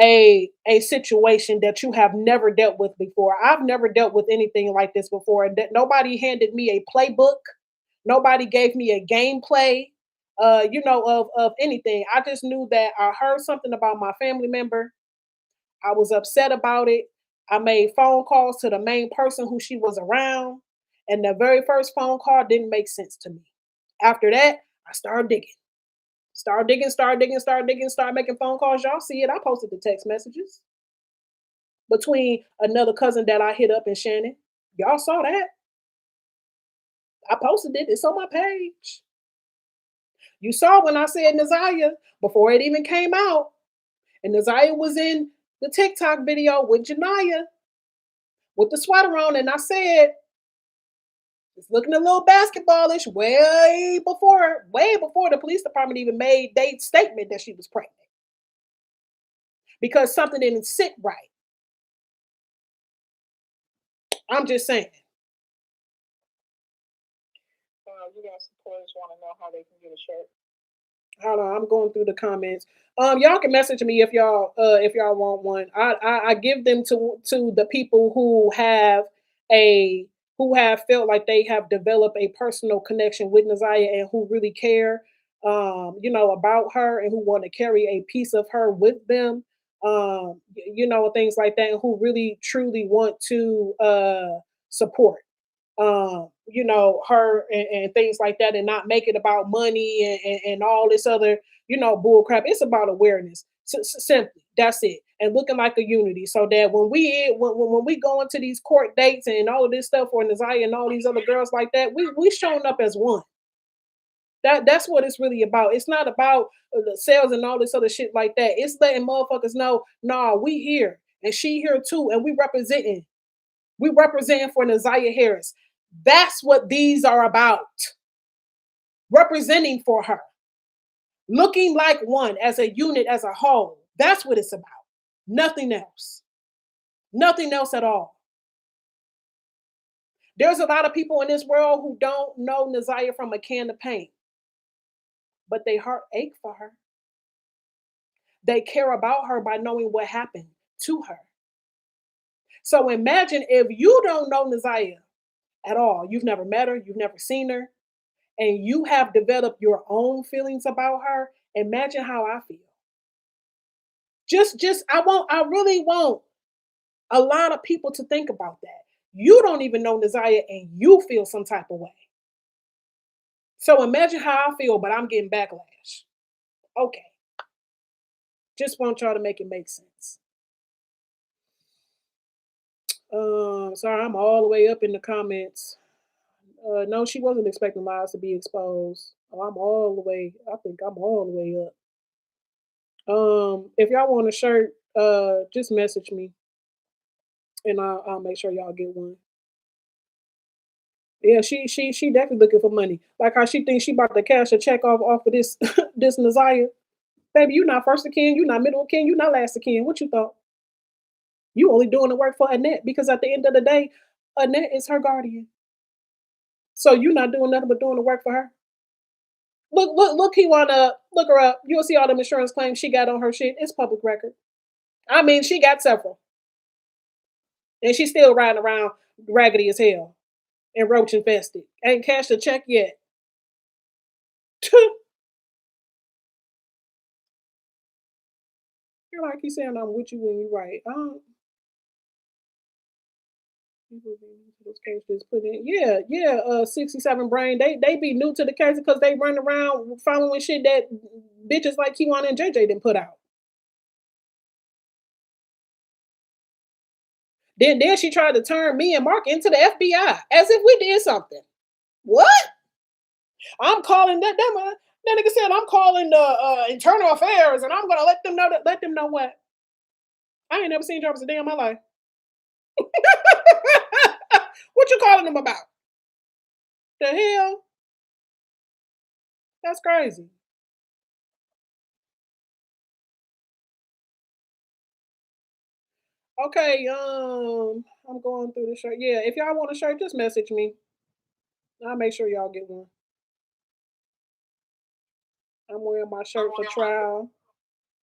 Speaker 1: a situation that you have never dealt with before. I've never dealt with anything like this before. That nobody handed me a playbook. Nobody gave me a gameplay. Of anything. I just knew that I heard something about my family member. I was upset about it. I made phone calls to the main person who she was around, and the very first phone call didn't make sense to me. After that, I started digging. Start making phone calls. Y'all see it. I posted the text messages between another cousin that I hit up in Shannon. Y'all saw that. I posted it. It's on my page. You saw when I said Nazaya before it even came out. And Nazaya was in the TikTok video with Janaya with the sweater on. And I said, it's looking a little basketballish way before the police department even made their statement that she was pregnant. Because something didn't sit right. I'm just saying.
Speaker 2: You got supporters want to know how they can get a shirt.
Speaker 1: Hold on, I'm going through the comments. Y'all can message me if y'all want one. I give them to the people who have who have felt like they have developed a personal connection with Nazaya and who really care, about her and who want to carry a piece of her with them, things like that, and who really truly want to support her and things like that, and not make it about money and all this other, bull crap. It's about awareness. Simply, that's it. And looking like a unity, so that when we go into these court dates and all of this stuff for Nazaya and all these other girls like that, we showing up as one. That's what it's really about. It's not about the sales and all this other shit like that. It's letting motherfuckers know, nah, we here and she here too, and we representing. We representing for Nazaya Harris. That's what these are about. Representing for her. Looking like one as a unit, as a whole. That's what it's about. Nothing else. Nothing else at all. There's a lot of people in this world who don't know Nazaya from a can of paint, but they heart ache for her. They care about her by knowing what happened to her. So imagine if you don't know Nazaya at all. You've never met her, you've never seen her, and you have developed your own feelings about her. Imagine how I feel. I really want a lot of people to think about that. You don't even know Nazaya and you feel some type of way. So imagine how I feel, but I'm getting backlash. Okay. Just want y'all to make it make sense. Sorry, I'm all the way up in the comments. No, she wasn't expecting lives to be exposed. Oh, I think I'm all the way up. If y'all want a shirt, just message me and I'll make sure y'all get one. Yeah, she definitely looking for money. Like how she thinks she about to cash a check off of this this Nazaya. Baby, you not first of kin, you not middle of kin, you not last of kin. What you thought? You only doing the work for Annette because at the end of the day, Annette is her guardian. So you not doing nothing but doing the work for her. Look, he wanna look her up. You'll see all them insurance claims she got on her shit. It's public record. I mean, she got several. And she's still riding around raggedy as hell and roach infested. Ain't cashed a check yet. You're like he's saying I'm with you when you right. This case just put in. Yeah, 67 brain. They be new to the case because they run around following shit that bitches like Kiwana and JJ didn't put out. Then she tried to turn me and Mark into the FBI as if we did something. What? I'm calling that nigga said I'm calling the internal affairs and I'm gonna let them know what. I ain't never seen Jarvis a day in my life. What you calling them about? The hell? That's crazy. Okay, I'm going through the shirt. Yeah, if y'all want a shirt, just message me. I'll make sure y'all get one. I'm wearing my shirt for trial.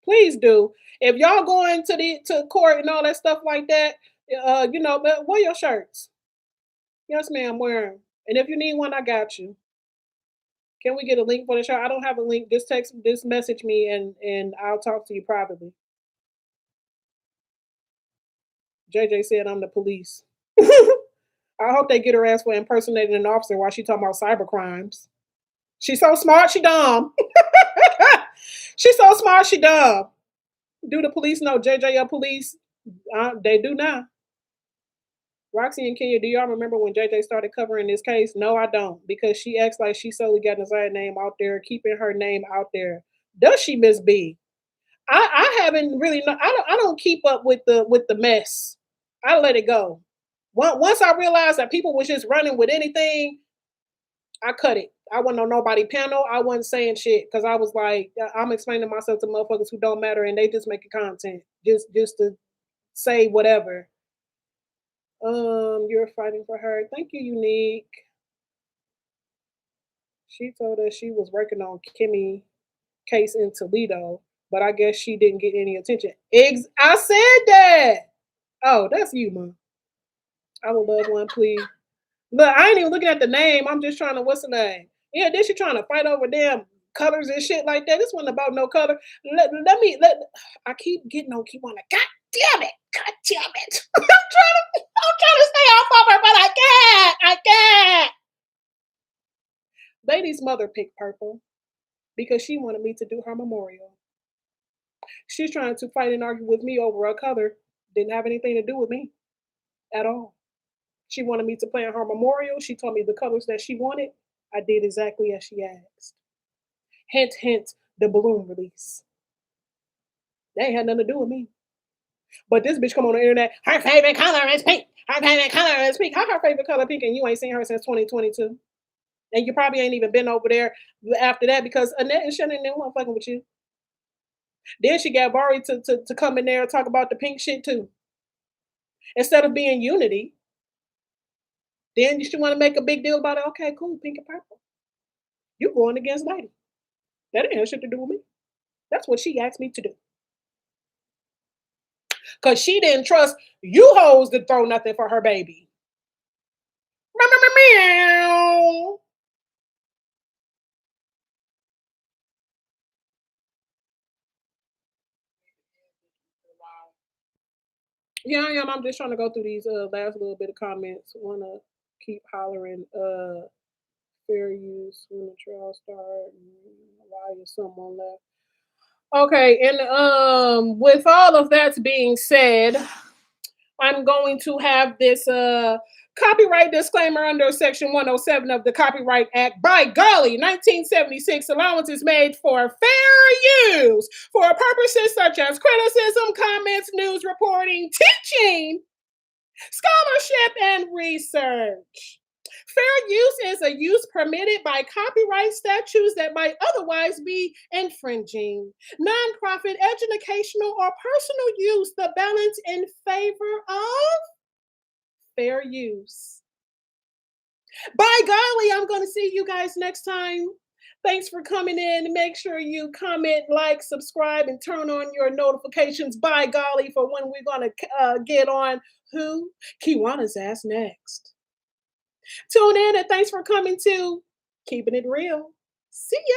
Speaker 1: Please do. If y'all going to court and all that stuff like that, but wear your shirts. Yes, ma'am, wear them. And if you need one, I got you. Can we get a link for the shirt? I don't have a link. Just message me and I'll talk to you privately. JJ said I'm the police. I hope they get her ass for impersonating an officer while she talking about cyber crimes. She's so smart, she dumb. She's so smart, she dumb. Do the police know JJ a police? They do now. Roxy and Kenya, do y'all remember when JJ started covering this case? No, I don't, because she acts like she solely got Nazaya's name out there, keeping her name out there. Does she, Miss B? I haven't really. I don't keep up with the mess. I let it go. Once I realized that people was just running with anything, I cut it. I wasn't on nobody panel. I wasn't saying shit because I was like, I'm explaining myself to motherfuckers who don't matter and they just making content just to say whatever. You're fighting for her. Thank you, Unique. She told us she was working on Kimmy case in Toledo, but I guess she didn't get any attention. I said that. Oh, that's you, Mom. I would love one, please. Look, I ain't even looking at the name. I'm just trying to what's the name? Yeah, then she trying to fight over damn colors and shit like that. This wasn't about no color. Let I keep getting on keep on like, God damn it. God damn it. I'm trying to stay off of her, but I can't. I can't. Lady's mother picked purple because she wanted me to do her memorial. She's trying to fight and argue with me over a color. Didn't have anything to do with me at all. She wanted me to plan her memorial. She told me the colors that she wanted. I did exactly as she asked. Hint, hint, the balloon release. That ain't had nothing to do with me. But this bitch come on the internet. Her favorite color is pink. Her favorite color is pink. How her favorite color pink and you ain't seen her since 2022? And you probably ain't even been over there after that because Annette and Shannon didn't want fucking with you. Then she got Bari to come in there and talk about the pink shit too. Instead of being unity, then you should want to make a big deal about it. Okay, cool, pink and purple. You going against Lady. That ain't have shit to do with me. That's what she asked me to do. Cause she didn't trust you hoes to throw nothing for her baby. Meow. Yeah, I am. I'm just trying to go through these last little bit of comments. Wanna keep hollering fair use when the trial start why is someone left. Okay, and with all of that being said, I'm going to have this copyright disclaimer under Section 107 of the Copyright Act. By golly, 1976, allowance is made for fair use for purposes such as criticism, comments, news reporting, teaching, scholarship, and research. Fair use is a use permitted by copyright statutes that might otherwise be infringing. Nonprofit, educational, or personal use, the balance in favor of fair use. By golly, I'm going to see you guys next time. Thanks for coming in. Make sure you comment, like, subscribe, and turn on your notifications. By golly, for when we're going to get on who? Kiwana's ass next. Tune in and thanks for coming to Keeping It Real. See ya.